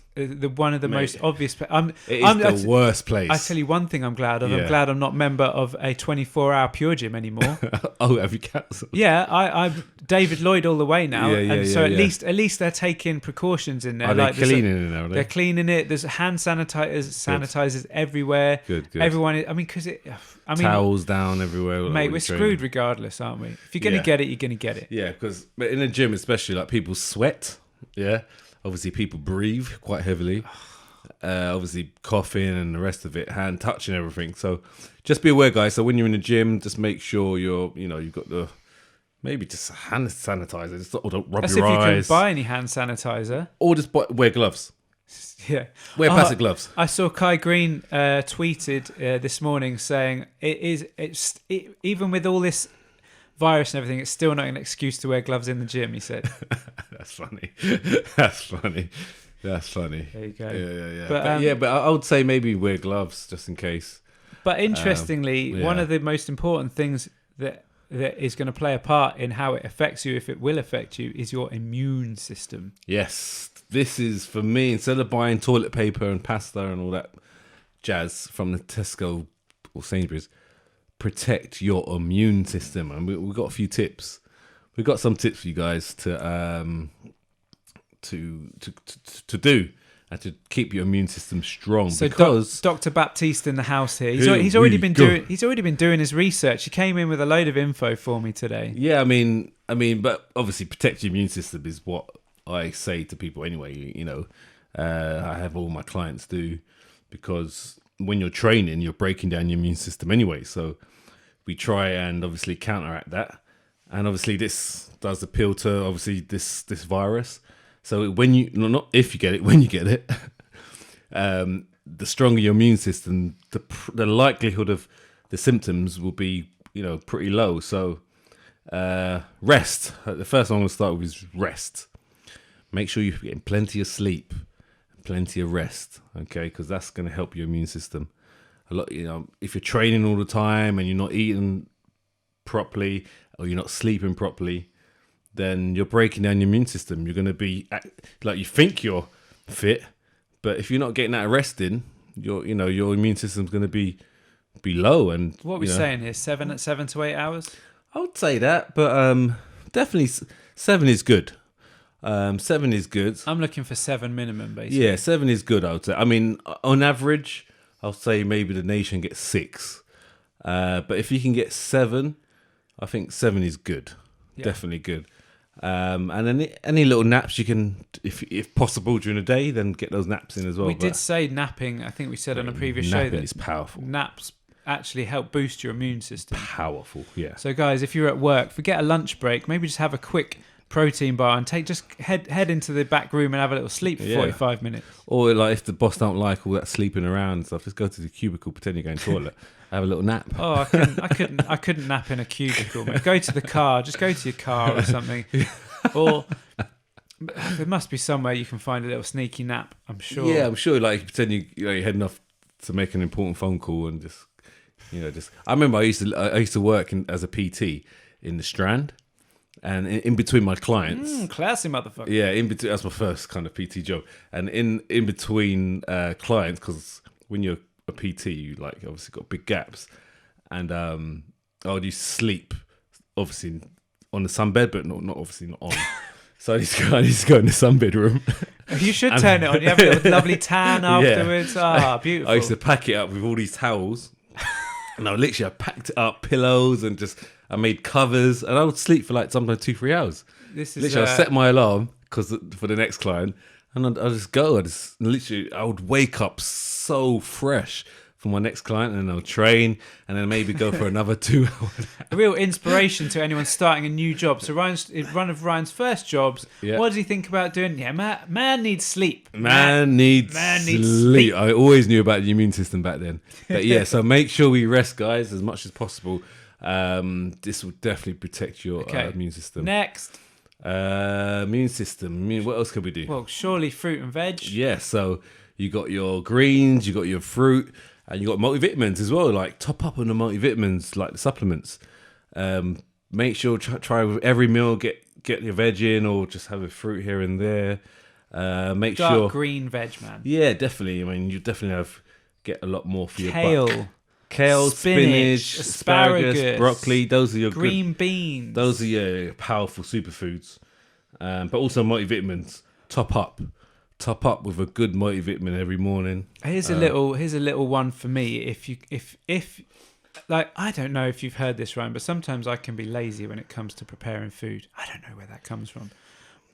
Speaker 2: one of the most obvious. It is the worst place.
Speaker 1: I tell you one thing I'm glad of. Yeah. I'm glad I'm not member of a 24-hour Pure Gym anymore.
Speaker 2: Oh, have you cancelled?
Speaker 1: Yeah, I'm David Lloyd all the way now. At least they're taking precautions in there.
Speaker 2: Are they cleaning it now?
Speaker 1: They're cleaning it. There's hand sanitizers everywhere.
Speaker 2: Good.
Speaker 1: Everyone, because
Speaker 2: towels down everywhere.
Speaker 1: Mate, we're screwed regardless, aren't we? If you're going to get it, you're going to get it.
Speaker 2: Yeah, but in a gym especially, like people sweat. Yeah. Obviously, people breathe quite heavily. Obviously, coughing and the rest of it, hand touching everything. So, just be aware, guys. So when you're in the gym, just make sure you've got the maybe just hand sanitizer. Just don't rub
Speaker 1: That's
Speaker 2: your eyes.
Speaker 1: If you can buy any hand sanitizer,
Speaker 2: or just wear gloves.
Speaker 1: Yeah,
Speaker 2: wear plastic gloves.
Speaker 1: I saw Kai Green tweeted this morning saying it's even with all this virus and everything, it's still not an excuse to wear gloves in the gym, he said.
Speaker 2: That's funny. That's funny.
Speaker 1: There you go.
Speaker 2: Yeah. But I would say maybe wear gloves just in case.
Speaker 1: But interestingly, one of the most important things that is going to play a part in how it affects you, if it will affect you, is your immune system.
Speaker 2: Yes. This is, for me, instead of buying toilet paper and pasta and all that jazz from the Tesco or Sainsbury's, protect your immune system. And we've got a few tips. We've got some tips for you guys to do and to keep your immune system strong. So because
Speaker 1: Dr. Baptiste in the house here. He's already been doing his research. He came in with a load of info for me today.
Speaker 2: Yeah, I mean, but obviously protect your immune system is what I say to people anyway. I have all my clients do, because when you're training, you're breaking down your immune system anyway. So we try and obviously counteract that. And obviously this does appeal to obviously this virus. So when you get it, the stronger your immune system, the likelihood of the symptoms will be, pretty low. So rest. The first one we'll start with is rest. Make sure you're getting plenty of sleep, plenty of rest, okay? Because that's going to help your immune system a lot. If you're training all the time and you're not eating properly or you're not sleeping properly, then you're breaking down your immune system. You're going to be like, you think you're fit, but if you're not getting that rest in, your immune system's going to be low. And
Speaker 1: what are we saying here? 7 to 8 hours?
Speaker 2: I would say that, but definitely 7 is good. 7 is good.
Speaker 1: I'm looking for 7 minimum, basically.
Speaker 2: Yeah, 7 is good, I would say. I mean, on average, I'll say maybe the nation gets 6. But if you can get 7, I think 7 is good. Yeah. Definitely good. And then any little naps you can, if possible during the day, then get those naps in as well.
Speaker 1: We did say napping, I think we said on a previous show that
Speaker 2: it's powerful.
Speaker 1: Naps actually help boost your immune system.
Speaker 2: Powerful, yeah.
Speaker 1: So guys, if you're at work, forget a lunch break, maybe just have a quick protein bar and head into the back room and have a little sleep for 45 minutes. Or
Speaker 2: like if the boss don't like all that sleeping around and stuff, just go to the cubicle, pretend you're going to the toilet, have a little nap.
Speaker 1: Oh, I couldn't nap in a cubicle, mate. Go to the car, just go to your car or something. Or there must be somewhere you can find a little sneaky nap, I'm sure.
Speaker 2: Yeah, I'm sure. Like pretend you're heading off to make an important phone call and just I remember I used to work as a PT in the Strand. And in between my clients,
Speaker 1: Classy motherfucker.
Speaker 2: yeah, in between, that's my first kind of PT job. And in between clients, because when you're a PT, you like obviously got big gaps. And I would use sleep, obviously on the sunbed, but not obviously not on. So I need to go in the sunbed room.
Speaker 1: You should turn it on. You have a lovely tan afterwards. Ah, beautiful.
Speaker 2: I used to pack it up with all these towels. And I packed it up, pillows, and I made covers, and I would sleep for like sometimes 2-3 hours.
Speaker 1: This is
Speaker 2: literally, I set my alarm for the next client, and I'd just go. I would wake up so fresh for my next client, and then I'll train, and then maybe go for another 2 hours.
Speaker 1: A real inspiration to anyone starting a new job. So one of Ryan's first jobs. Yeah. What does he think about doing? Yeah, man needs sleep.
Speaker 2: Man needs sleep. I always knew about the immune system back then. But yeah, so make sure we rest, guys, as much as possible. This will definitely protect your immune system.
Speaker 1: Next.
Speaker 2: Immune system. What else could we do?
Speaker 1: Well, surely fruit and veg.
Speaker 2: Yeah, so you got your greens, you got your fruit, and you got multivitamins as well. Like top up on the multivitamins, like the supplements. Make sure try with every meal get your veg in, or just have a fruit here and there. Make
Speaker 1: Dark
Speaker 2: sure
Speaker 1: green veg, man.
Speaker 2: Yeah, definitely. I mean, you definitely get a lot more for your buck.
Speaker 1: Kale, spinach, asparagus,
Speaker 2: broccoli. Those are your
Speaker 1: green beans.
Speaker 2: Those are your powerful superfoods. But also multivitamins. Top up with a good multivitamin every morning.
Speaker 1: Here's a little one for me. If like, I don't know if you've heard this, Ryan, but sometimes I can be lazy when it comes to preparing food. I don't know where that comes from.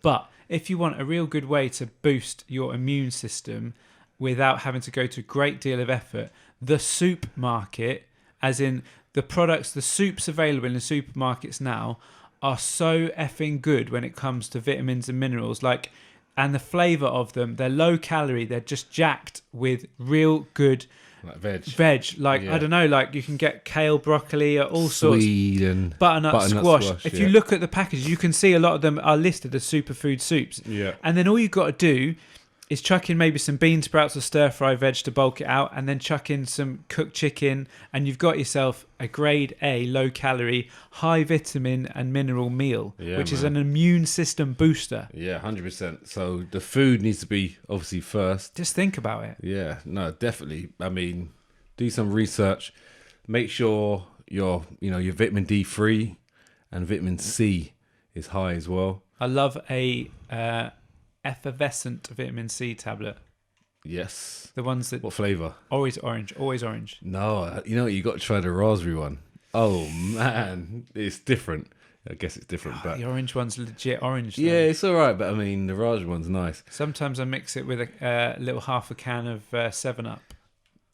Speaker 1: But if you want a real good way to boost your immune system without having to go to a great deal of effort, the soup market, as in the soups available in the supermarkets now, are so effing good when it comes to vitamins and minerals. And the flavour of them, they're low calorie, they're just jacked with real good
Speaker 2: like veg.
Speaker 1: I don't know, like you can get kale, broccoli, all sorts.
Speaker 2: And
Speaker 1: butternut squash. If you look at the packages, you can see a lot of them are listed as superfood soups.
Speaker 2: Yeah.
Speaker 1: And then all you've got to do is chuck in maybe some bean sprouts or stir-fry veg to bulk it out, and then chuck in some cooked chicken, and you've got yourself a grade A, low-calorie, high-vitamin and mineral meal, which is an immune system booster.
Speaker 2: Yeah, 100%. So the food needs to be, obviously, first.
Speaker 1: Just think about it.
Speaker 2: Yeah, no, definitely. I mean, do some research. Make sure your vitamin D3 and vitamin C is high as well.
Speaker 1: I love a effervescent vitamin C tablet.
Speaker 2: Yes.
Speaker 1: The ones that...
Speaker 2: What flavour?
Speaker 1: Always orange.
Speaker 2: No, you got to try the raspberry one. Oh, man. It's different. I guess it's different, but...
Speaker 1: The orange one's legit orange, though.
Speaker 2: Yeah, it's all right, but I mean, the raspberry one's nice.
Speaker 1: Sometimes I mix it with a little half a can of 7-Up.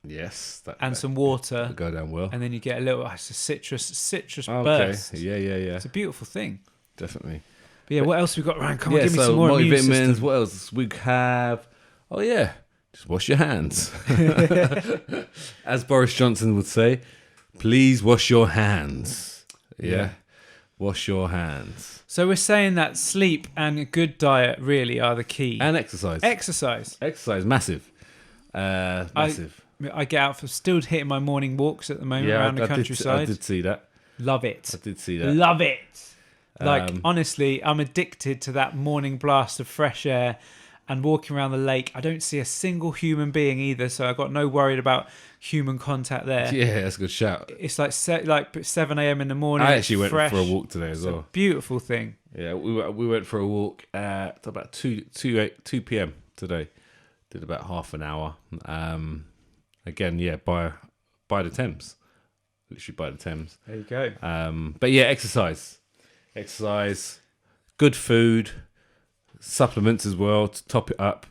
Speaker 2: Yes.
Speaker 1: And some water.
Speaker 2: Go down well.
Speaker 1: And then you get it's a citrus burst.
Speaker 2: Yeah.
Speaker 1: It's a beautiful thing.
Speaker 2: Definitely.
Speaker 1: But yeah, what else we got, Ryan? Come on, give me some more
Speaker 2: multivitamins. What else we have? Oh yeah, just wash your hands. As Boris Johnson would say, please wash your hands. Yeah. Wash your hands.
Speaker 1: So we're saying that sleep and a good diet really are the key.
Speaker 2: And exercise. Exercise, massive. Massive.
Speaker 1: I get out still hitting my morning walks at the moment around the countryside.
Speaker 2: I did see that.
Speaker 1: Love it.
Speaker 2: I did see that.
Speaker 1: Love it. Honestly, I'm addicted to that morning blast of fresh air and walking around the lake. I don't see a single human being either, so I've got no worry about human contact there.
Speaker 2: Yeah, that's a good shout.
Speaker 1: It's like 7 a.m. in the morning.
Speaker 2: I actually went for a walk today as well.
Speaker 1: It's a beautiful thing.
Speaker 2: Yeah, we went for a walk at about 2 p.m. today. Did about half an hour. Again, yeah, by the Thames. Literally by the Thames.
Speaker 1: There you go.
Speaker 2: But yeah, exercise, good food, supplements as well to top it up,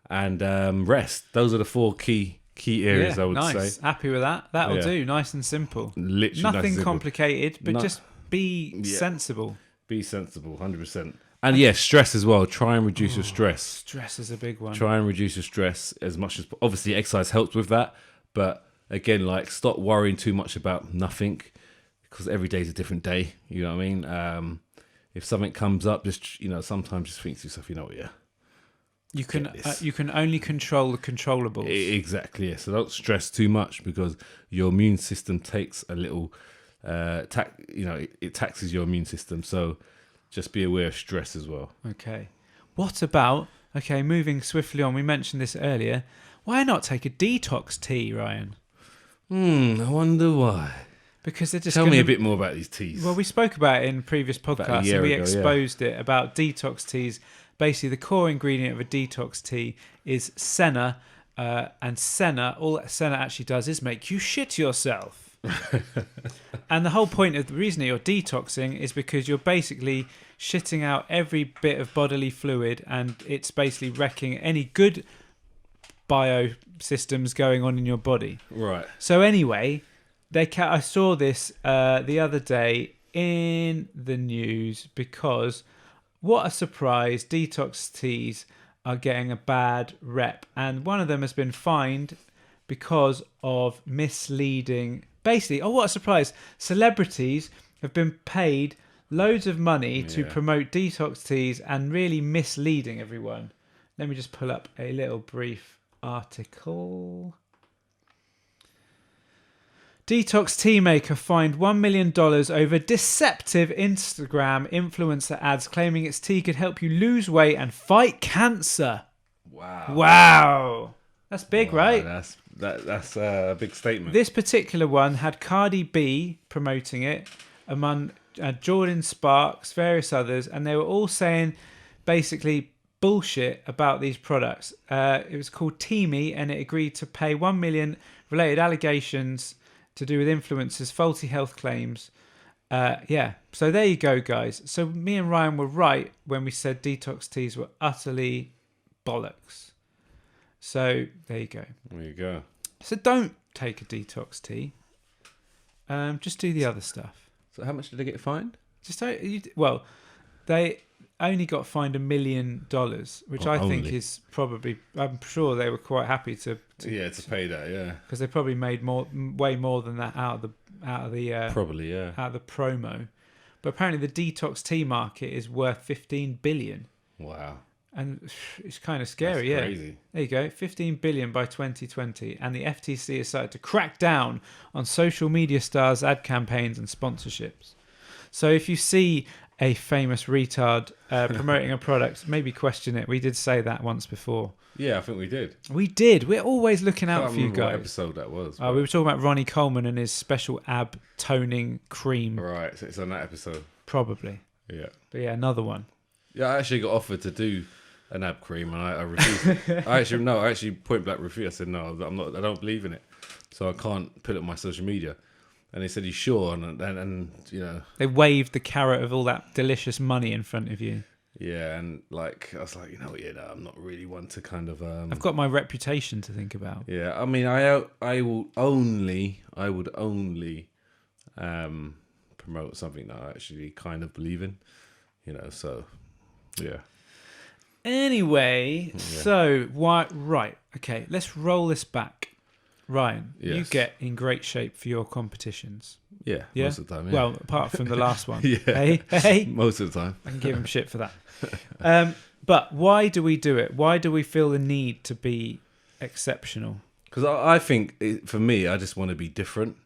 Speaker 2: and rest. Those are the 4 key areas, I would say.
Speaker 1: Happy with that. That'll do. Nice and simple.
Speaker 2: Literally
Speaker 1: nothing complicated, but just be sensible.
Speaker 2: Be sensible, 100%. And yeah, stress as well. Try and reduce your stress.
Speaker 1: Stress is a big one.
Speaker 2: Try and reduce your stress as much as... Obviously, exercise helps with that. But again, stop worrying too much about nothing, because every day is a different day. You know what I mean? If something comes up, just, sometimes just think to yourself,
Speaker 1: you can only control the controllables.
Speaker 2: Exactly, yeah. So don't stress too much, because your immune system takes a little it taxes your immune system. So just be aware of stress as well.
Speaker 1: Okay. What about, moving swiftly on, we mentioned this earlier, why not take a detox tea, Ryan?
Speaker 2: I wonder why.
Speaker 1: Because they're just
Speaker 2: Tell me a bit more about these teas.
Speaker 1: Well, we spoke about it in previous podcasts and we exposed
Speaker 2: yeah.
Speaker 1: it about detox teas. Basically, the core ingredient of a detox tea is senna, and senna, all that senna actually does is make you shit yourself. And the whole point of the reason that you're detoxing is because you're basically shitting out every bit of bodily fluid, and it's basically wrecking any good biosystems going on in your body.
Speaker 2: Right.
Speaker 1: So anyway, I saw this the other day in the news because what a surprise, detox teas are getting a bad rep, and one of them has been fined because of misleading. Basically, what a surprise, celebrities have been paid loads of money to promote detox teas and really misleading everyone. Let me just pull up a little brief article. Detox tea maker fined $1 million over deceptive Instagram influencer ads claiming its tea could help you lose weight and fight cancer. Wow. That's big, right?
Speaker 2: That's a big statement.
Speaker 1: This particular one had Cardi B promoting it among Jordan Sparks, various others, and they were all saying basically bullshit about these products. It was called Teamy, and it agreed to pay $1 million related allegations to do with influencers' faulty health claims. So there you go, guys. So me and Ryan were right when we said detox teas were utterly bollocks. So there you go.
Speaker 2: There you go.
Speaker 1: So don't take a detox tea. Just do the other stuff.
Speaker 2: So how much did they get fined?
Speaker 1: They only got fined $1 million, which I think
Speaker 2: only.
Speaker 1: is probably. I'm sure they were quite happy to
Speaker 2: pay that. Yeah.
Speaker 1: Because they probably made way more than that out of the promo. But apparently the detox tea market is worth $15 billion.
Speaker 2: Wow.
Speaker 1: And it's kind of scary. That's
Speaker 2: crazy.
Speaker 1: There you go, $15 billion by 2020, and the FTC has started to crack down on social media stars' ad campaigns and sponsorships. So if you see a famous retard promoting a product, maybe question it. We did say that once before.
Speaker 2: Yeah, I think we did.
Speaker 1: We did. We're always looking out for you guys.
Speaker 2: What episode that was?
Speaker 1: We were talking about Ronnie Coleman and his special ab toning cream.
Speaker 2: Right, so it's on that episode.
Speaker 1: Probably.
Speaker 2: Yeah.
Speaker 1: But yeah, another one.
Speaker 2: Yeah, I actually got offered to do an ab cream and I refused it. I actually point blank refused. I said no, I don't believe in it, so I can't put it on my social media. And they said, "You sure?" And you know,
Speaker 1: they waved the carrot of all that delicious money in front of you.
Speaker 2: Yeah, and like I was like, I'm not really one to kind of.
Speaker 1: I've got my reputation to think about.
Speaker 2: Yeah, I mean, I would only promote something that I actually kind of believe in, So, yeah.
Speaker 1: Anyway, So why? Right, okay. Let's roll this back. Ryan, you get in great shape for your competitions.
Speaker 2: Yeah, most of the time. Yeah.
Speaker 1: Well, apart from the last one.
Speaker 2: Yeah,
Speaker 1: hey,
Speaker 2: most of the time.
Speaker 1: I can give him shit for that. But why do we do it? Why do we feel the need to be exceptional?
Speaker 2: Because I think, for me, I just want to be different.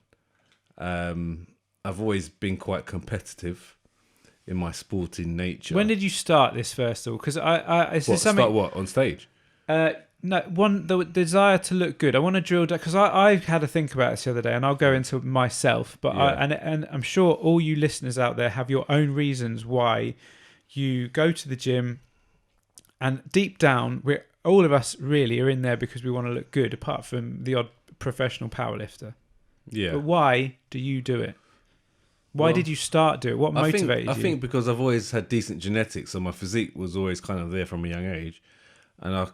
Speaker 2: I've always been quite competitive in my sporting nature.
Speaker 1: When did you start this, first of all? Because
Speaker 2: start what? On stage?
Speaker 1: No, the desire to look good. I want to drill down because I had to think about this the other day, and I'll go into myself. But and I'm sure all you listeners out there have your own reasons why you go to the gym, and deep down, all of us really are in there because we want to look good. Apart from the odd professional powerlifter.
Speaker 2: Yeah.
Speaker 1: But why do you do it? Why did you start doing it? What motivated you?
Speaker 2: I think because I've always had decent genetics, so my physique was always kind of there from a young age, and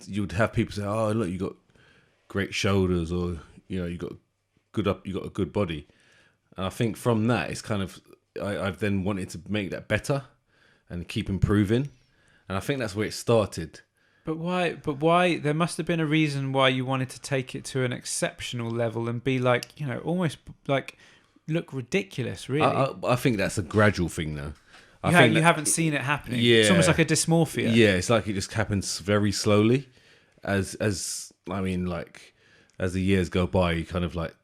Speaker 2: you'd have people say, "Oh, look, you got great shoulders," or you got a good body, and I think from that it's kind of I've then wanted to make that better and keep improving, and I think that's where it started.
Speaker 1: But why? There must have been a reason why you wanted to take it to an exceptional level and be like, almost like look ridiculous. Really,
Speaker 2: I think that's a gradual thing, though.
Speaker 1: You haven't seen it happening.
Speaker 2: Yeah,
Speaker 1: it's almost like a dysmorphia.
Speaker 2: Yeah, it's like it just happens very slowly. As the years go by, you kind of like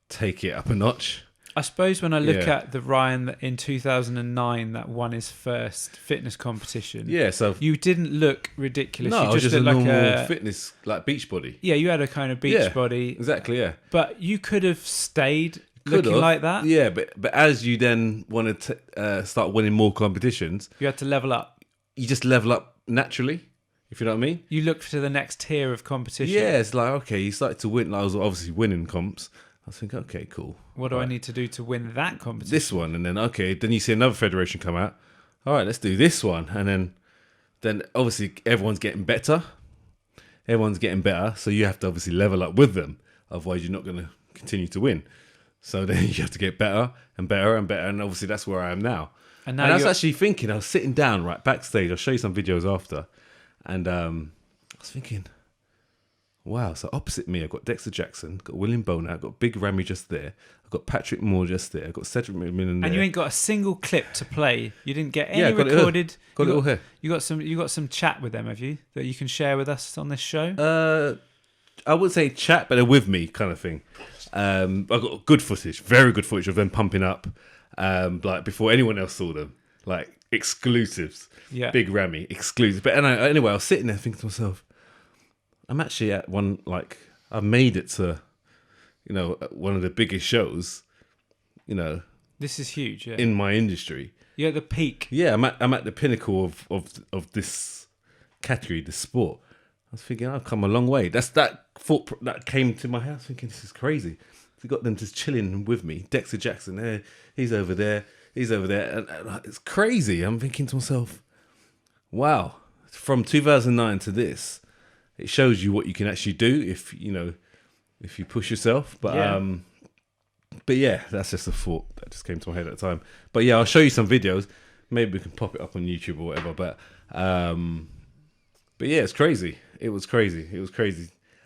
Speaker 2: take it up a notch.
Speaker 1: I suppose when I look
Speaker 2: Yeah.
Speaker 1: at the Ryan that in 2009 that won his first fitness competition,
Speaker 2: Yeah, so
Speaker 1: you didn't look ridiculous.
Speaker 2: no,
Speaker 1: You
Speaker 2: I was just a
Speaker 1: looked like
Speaker 2: normal fitness, like beach body.
Speaker 1: yeah, you had a kind of beach
Speaker 2: Yeah,
Speaker 1: body,
Speaker 2: exactly. Yeah,
Speaker 1: but you could have stayed
Speaker 2: could
Speaker 1: looking
Speaker 2: have.
Speaker 1: like that.
Speaker 2: Yeah, but as you then wanted to start winning more competitions,
Speaker 1: You had to level up.
Speaker 2: you just level up naturally. If you know what I mean.
Speaker 1: You looked to the next tier of competition.
Speaker 2: Yeah, it's like okay, you started to win. Like, I was obviously winning comps. I was thinking, okay, cool.
Speaker 1: What do I
Speaker 2: Right.
Speaker 1: need to do to win that competition?
Speaker 2: This one, and then okay, then you see another federation come out. All right, let's do this one, and then obviously everyone's getting better. Everyone's getting better, so you have to obviously level up with them. Otherwise, you're not going to continue to win. So then you have to get better and better and better, and obviously that's where I am now.
Speaker 1: And
Speaker 2: And I was actually thinking, I was sitting down right backstage. I'll show you some videos after, and I was thinking, wow. So opposite me, I've got Dexter Jackson, got William Boner, I've got Big Ramy just there, I've got Patrick Moore just there, I've got Cedric McMillan there.
Speaker 1: and you ain't got a single clip to play. You didn't get any
Speaker 2: Yeah, got it here.
Speaker 1: recorded.
Speaker 2: Got it all here.
Speaker 1: You got some chat with them, have you? That you can share with us on this show?
Speaker 2: I would say chat, but they're with me kind of thing. I've got good footage, very good footage of them pumping up, like before anyone else saw them, like exclusives.
Speaker 1: Yeah.
Speaker 2: Big Ramy, exclusive. But anyway, I was sitting there thinking to myself, I'm actually at one, like, I've made it to, one of the biggest shows,
Speaker 1: This is huge, yeah.
Speaker 2: in my industry.
Speaker 1: You're at the peak.
Speaker 2: Yeah, I'm at the pinnacle of this category, this sport. I was thinking, I've come a long way. That thought that came to my house, thinking this is crazy. We got them just chilling with me. Dexter Jackson, he's over there, and it's crazy. I'm thinking to myself, wow, from 2009 to this, it shows you what you can actually do if you push yourself. But yeah, that's just a thought that just came to my head at the time. But yeah, I'll show you some videos. Maybe we can pop it up on YouTube or whatever. But yeah, it's crazy. It was crazy.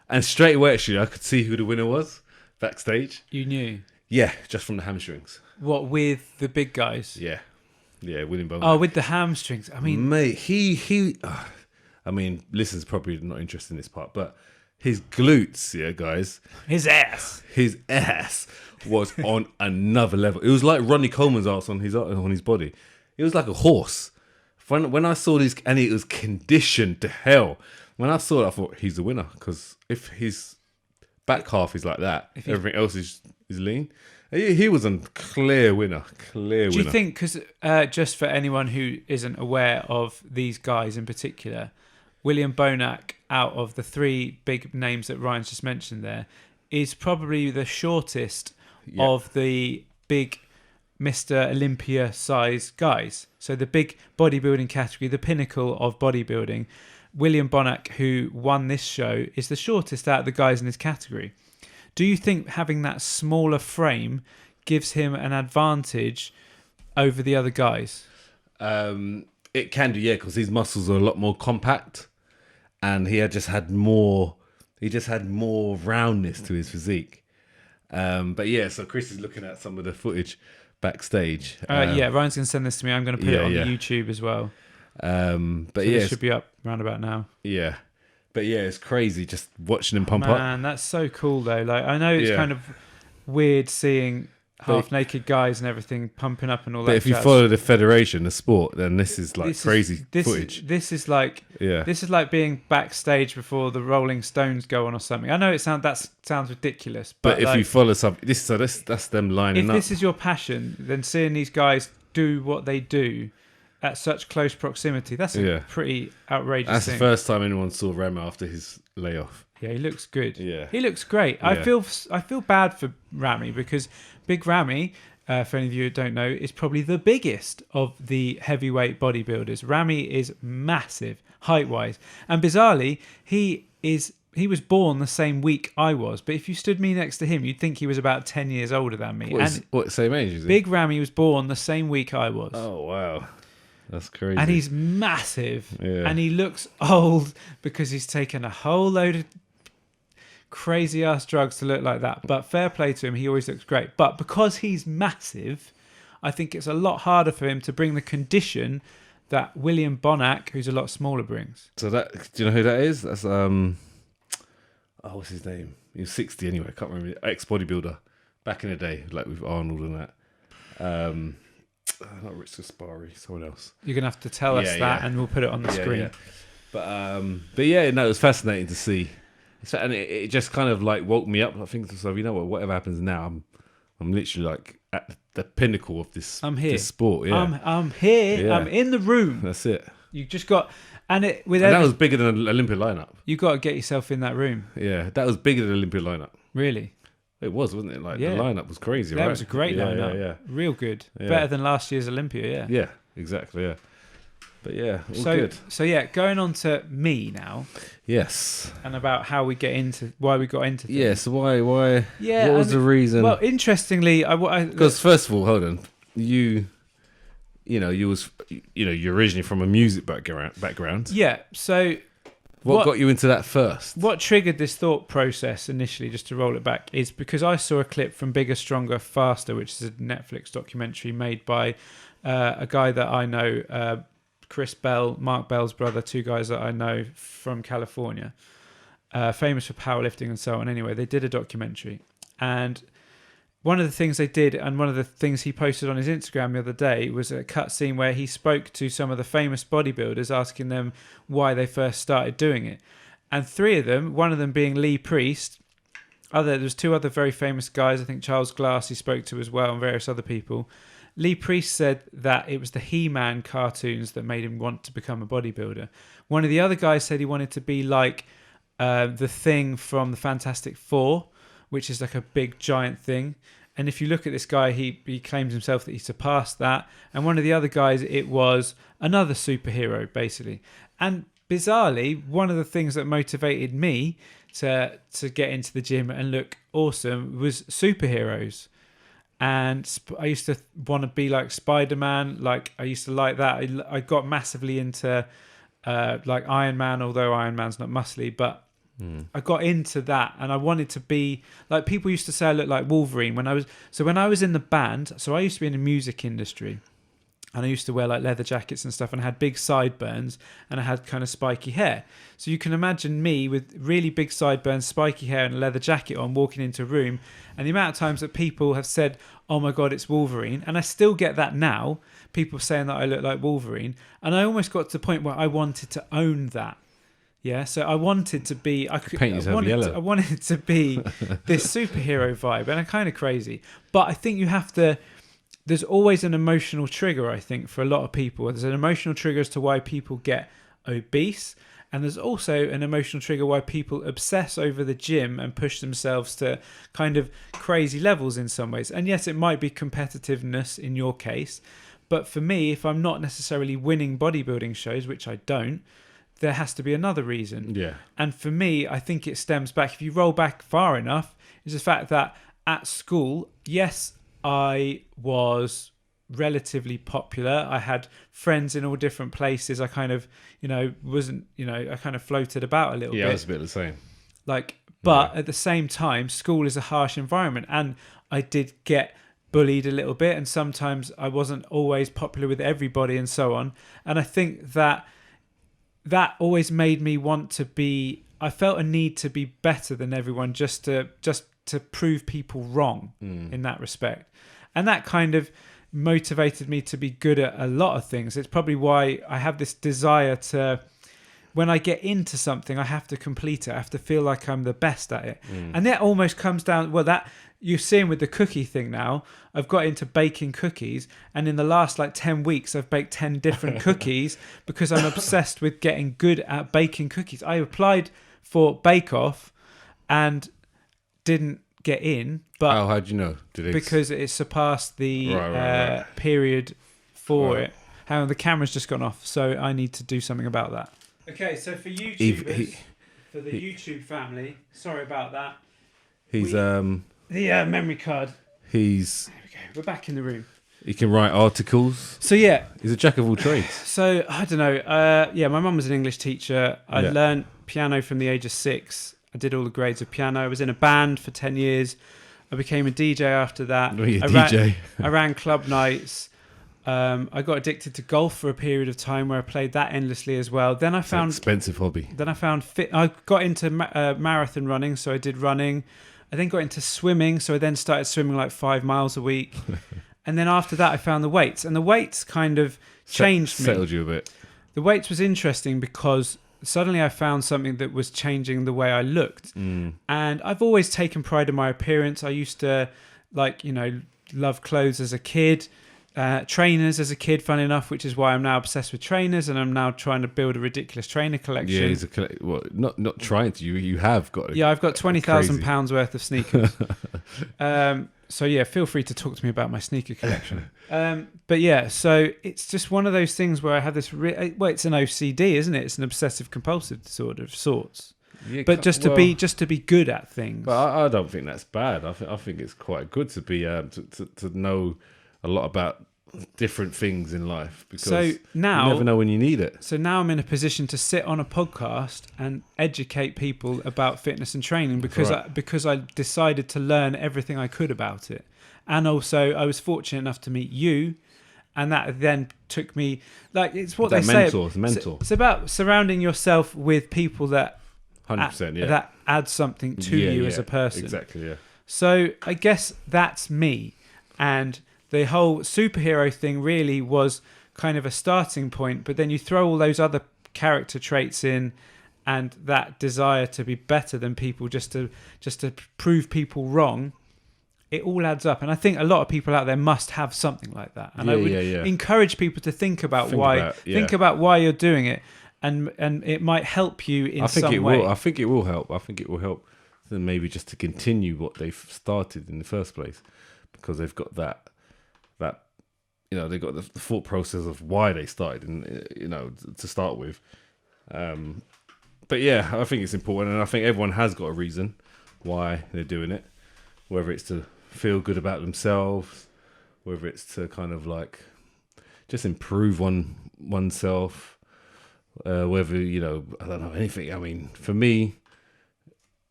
Speaker 2: And straight away, actually, I could see who the winner was backstage.
Speaker 1: You knew.
Speaker 2: Yeah, just from the hamstrings.
Speaker 1: What, with the big guys?
Speaker 2: Yeah, William Bowman.
Speaker 1: Oh, with the hamstrings. I mean,
Speaker 2: mate, he. I mean, listeners probably not interested in this part, but his glutes, yeah, guys,
Speaker 1: his ass
Speaker 2: was on another level. It was like Ronnie Coleman's ass on his body. It was like a horse. When I saw this, and it was conditioned to hell. When I saw it, I thought he's the winner, because if his back half is like that, everything else is lean. He was a clear winner. Do
Speaker 1: you think, because just for anyone who isn't aware of these guys in particular, William Bonac, out of the three big names that Ryan's just mentioned there, is probably the shortest of the big Mr. Olympia size guys. So the big bodybuilding category, the pinnacle of bodybuilding, William Bonac, who won this show, is the shortest out of the guys in his category. Do you think having that smaller frame gives him an advantage over the other guys?
Speaker 2: It can do, yeah, because his muscles are a lot more compact, and he just had more roundness to his physique. But yeah, so Chris is looking at some of the footage backstage.
Speaker 1: Yeah, Ryan's going to send this to me. I'm going to put it on
Speaker 2: yeah.
Speaker 1: the YouTube as well.
Speaker 2: But
Speaker 1: So
Speaker 2: yeah,
Speaker 1: this should be up round about now.
Speaker 2: yeah. But yeah, it's crazy just watching him pump up.
Speaker 1: Man, that's so cool though. Like, I know it's
Speaker 2: Yeah.
Speaker 1: kind of weird seeing half-naked guys and everything pumping up and all that.
Speaker 2: But if you
Speaker 1: jazz.
Speaker 2: follow the federation, the sport, then this is like
Speaker 1: This is-
Speaker 2: crazy
Speaker 1: this,
Speaker 2: footage.
Speaker 1: This is like
Speaker 2: Yeah.
Speaker 1: this is like being backstage before the Rolling Stones go on or something. I know it sounds ridiculous,
Speaker 2: But if
Speaker 1: like,
Speaker 2: you follow that's them lining
Speaker 1: if
Speaker 2: up.
Speaker 1: this is your passion, then seeing these guys do what they do at such close proximity, that's a pretty outrageous
Speaker 2: That's
Speaker 1: thing.
Speaker 2: the first time anyone saw Rama after his layoff.
Speaker 1: Yeah, he looks good.
Speaker 2: Yeah.
Speaker 1: He looks great.
Speaker 2: Yeah.
Speaker 1: I feel bad for Ramy, because Big Ramy, for any of you who don't know, is probably the biggest of the heavyweight bodybuilders. Ramy is massive height-wise, and bizarrely, he was born the same week I was. But if you stood me next to him, you'd think he was about 10 years older than me.
Speaker 2: What same age is he?
Speaker 1: Big Ramy was born the same week I was.
Speaker 2: Oh wow, that's crazy.
Speaker 1: And he's massive.
Speaker 2: Yeah.
Speaker 1: And he looks old because he's taken a whole load of crazy ass drugs to look like that. But fair play to him, he always looks great. But because he's massive, I think it's a lot harder for him to bring the condition that William Bonac, who's a lot smaller, brings.
Speaker 2: So do you know who that is? That's what's his name? He was 60 anyway. I can't remember. Ex bodybuilder, back in the day, like with Arnold and that. Not Rich Gaspari, someone else.
Speaker 1: You're gonna have to tell us that, and we'll put it on the screen.
Speaker 2: Yeah. But yeah, no, it was fascinating to see, and it just kind of like woke me up. I think so. You know what? Whatever happens now, I'm literally like at the pinnacle of this.
Speaker 1: I'm here.
Speaker 2: This sport. Yeah,
Speaker 1: I'm here.
Speaker 2: Yeah.
Speaker 1: I'm in the room.
Speaker 2: That's it.
Speaker 1: You just got, and that
Speaker 2: was bigger than an Olympic lineup.
Speaker 1: You got to get yourself in that room.
Speaker 2: Yeah, that was bigger than an Olympic lineup.
Speaker 1: Really?
Speaker 2: It was, wasn't it? Like the lineup was crazy.
Speaker 1: That was a great lineup.
Speaker 2: Yeah.
Speaker 1: Real good.
Speaker 2: Yeah.
Speaker 1: Better than last year's Olympia. Yeah.
Speaker 2: Yeah, exactly. Yeah. But yeah, all good.
Speaker 1: So yeah, going on to me now.
Speaker 2: Yes.
Speaker 1: And about how we why we got into things.
Speaker 2: Yeah. So why?
Speaker 1: Yeah.
Speaker 2: What was the reason?
Speaker 1: Well, interestingly,
Speaker 2: because first of all, hold on, you're originally from a music background.
Speaker 1: Yeah. So
Speaker 2: what got you into that first?
Speaker 1: What triggered this thought process initially, just to roll it back, is because I saw a clip from Bigger, Stronger, Faster, which is a Netflix documentary made by a guy that I know, Chris Bell, Mark Bell's brother, two guys that I know from California, famous for powerlifting and so on. Anyway, they did a documentary, and one of the things they did, and one of the things he posted on his Instagram the other day, was a cut scene where he spoke to some of the famous bodybuilders, asking them why they first started doing it. And three of them, one of them being Lee Priest, there's two other very famous guys, I think Charles Glass he spoke to as well, and various other people. Lee Priest said that it was the He-Man cartoons that made him want to become a bodybuilder. One of the other guys said he wanted to be like the Thing from the Fantastic Four, which is like a big giant thing. And if you look at this guy, he claims himself that he surpassed that. And one of the other guys, it was another superhero, basically. And bizarrely, one of the things that motivated me to get into the gym and look awesome was superheroes. And I used to want to be like Spider-Man. Like I used to like that. I got massively into like Iron Man, although Iron Man's not muscly, but I got into that, and I wanted to be like, people used to say I looked like Wolverine when I was in the band. So I used to be in the music industry, and I used to wear like leather jackets and stuff, and I had big sideburns, and I had kind of spiky hair. So you can imagine me with really big sideburns, spiky hair, and a leather jacket on, walking into a room, and the amount of times that people have said, "Oh my God, it's Wolverine," and I still get that now. People saying that I look like Wolverine, and I almost got to the point where I wanted to own that. Yeah, so I wanted to be. I wanted it to be this superhero vibe, and I'm kind of crazy. But I think you have to. There's always an emotional trigger, I think, for a lot of people. There's an emotional trigger as to why people get obese, and there's also an emotional trigger why people obsess over the gym and push themselves to kind of crazy levels in some ways. And yes, it might be competitiveness in your case, but for me, if I'm not necessarily winning bodybuilding shows, which I don't, there has to be another reason.
Speaker 2: Yeah.
Speaker 1: And for me, I think it stems back, if you roll back far enough, is the fact that at school, yes, I was relatively popular. I had friends in all different places. I kind of, I kind of floated about a little bit.
Speaker 2: Yeah, I was a bit the same.
Speaker 1: But at the same time, school is a harsh environment, and I did get bullied a little bit, and sometimes I wasn't always popular with everybody and so on. And I think that always made me want to be, I felt a need to be better than everyone, just to prove people wrong in that respect. And that kind of motivated me to be good at a lot of things. It's probably why I have this desire to, when I get into something, I have to complete it. I have to feel like I'm the best at it. And that almost comes down, that you're seeing with the cookie thing now. I've got into baking cookies, and in the last 10 weeks, I've baked 10 different cookies because I'm obsessed with getting good at baking cookies. I applied for Bake Off and didn't get in, but
Speaker 2: how'd you know?
Speaker 1: Because it surpassed the period for it. Hang on, the camera's just gone off, so I need to do something about that. Okay, so for YouTubers, for the YouTube family, sorry about that. The memory card. There we go. We're back in the room.
Speaker 2: He can write articles.
Speaker 1: So yeah,
Speaker 2: he's a jack of all trades.
Speaker 1: So I don't know. My mum was an English teacher. I learned piano from the age of 6. I did all the grades of piano. I was in a band for 10 years. I became a DJ after that. I ran club nights. I got addicted to golf for a period of time where I played that endlessly as well. Then I found
Speaker 2: expensive hobby.
Speaker 1: Then I found I got into marathon running, so I did running. I then got into swimming, so I then started swimming like 5 miles a week. And then after that, I found the weights. And the weights kind of changed me.
Speaker 2: Settled you a bit.
Speaker 1: The weights was interesting because suddenly I found something that was changing the way I looked.
Speaker 2: Mm.
Speaker 1: And I've always taken pride in my appearance. I used to, love clothes as a kid. Trainers as a kid, fun enough, which is why I'm now obsessed with trainers, and I'm now trying to build a ridiculous trainer collection.
Speaker 2: Yeah, he's not trying to. You have got.
Speaker 1: Yeah, I've got £20,000 worth of sneakers. So yeah, feel free to talk to me about my sneaker collection. But yeah, so it's just one of those things where I have this. It's an OCD, isn't it? It's an obsessive compulsive disorder of sorts.
Speaker 2: Yeah,
Speaker 1: but just to be good at things.
Speaker 2: But I don't think that's bad. I think it's quite good to be to know a lot about different things in life, because you never know when you need it.
Speaker 1: So now I'm in a position to sit on a podcast and educate people about fitness and training because I decided to learn everything I could about it. And also I was fortunate enough to meet you, and that then took me, like, it's what they say.
Speaker 2: Mentor.
Speaker 1: It's about surrounding yourself with people that
Speaker 2: 100%,
Speaker 1: that add something to you as a person.
Speaker 2: Exactly, yeah.
Speaker 1: So I guess that's me. And the whole superhero thing really was kind of a starting point, but then you throw all those other character traits in, and that desire to be better than people, just to prove people wrong. It all adds up, and I think a lot of people out there must have something like that. And I would encourage people to think about why you're doing it, and it might help you in some way.
Speaker 2: I think it will help. I think it will help them maybe just to continue what they've started in the first place, because they've got that they've got the thought process of why they started, and to start with. But yeah, I think it's important, and I think everyone has got a reason why they're doing it, whether it's to feel good about themselves, whether it's to kind of like just improve oneself, whether I don't know, anything. I mean, for me,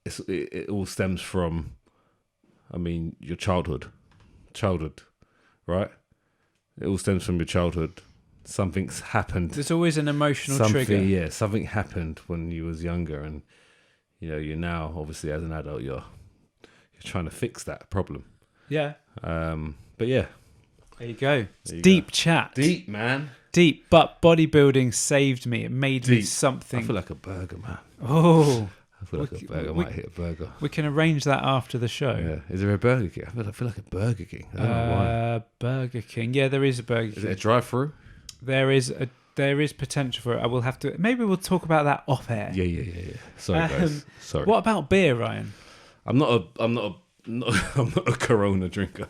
Speaker 2: it all stems from, your childhood, right? It all stems from your childhood. Something's happened.
Speaker 1: There's always an emotional trigger.
Speaker 2: Yeah, something happened when you was younger, and you're now obviously as an adult you're trying to fix that problem.
Speaker 1: Yeah.
Speaker 2: But yeah.
Speaker 1: There you go. It's deep chat.
Speaker 2: Deep, man.
Speaker 1: Deep, but bodybuilding saved me. It made me something.
Speaker 2: I feel like a burger, man.
Speaker 1: Oh.
Speaker 2: I feel like a burger. I might hit a burger.
Speaker 1: We can arrange that after the show.
Speaker 2: Yeah. Is there a Burger King? I feel like a Burger King. I don't know why.
Speaker 1: Burger King. Yeah, there is a Burger King.
Speaker 2: Is it a drive-through?
Speaker 1: There is potential for it. I will have to. Maybe we'll talk about that off air.
Speaker 2: Yeah. Sorry, guys. Sorry.
Speaker 1: What about beer, Ryan?
Speaker 2: I'm not a Corona drinker.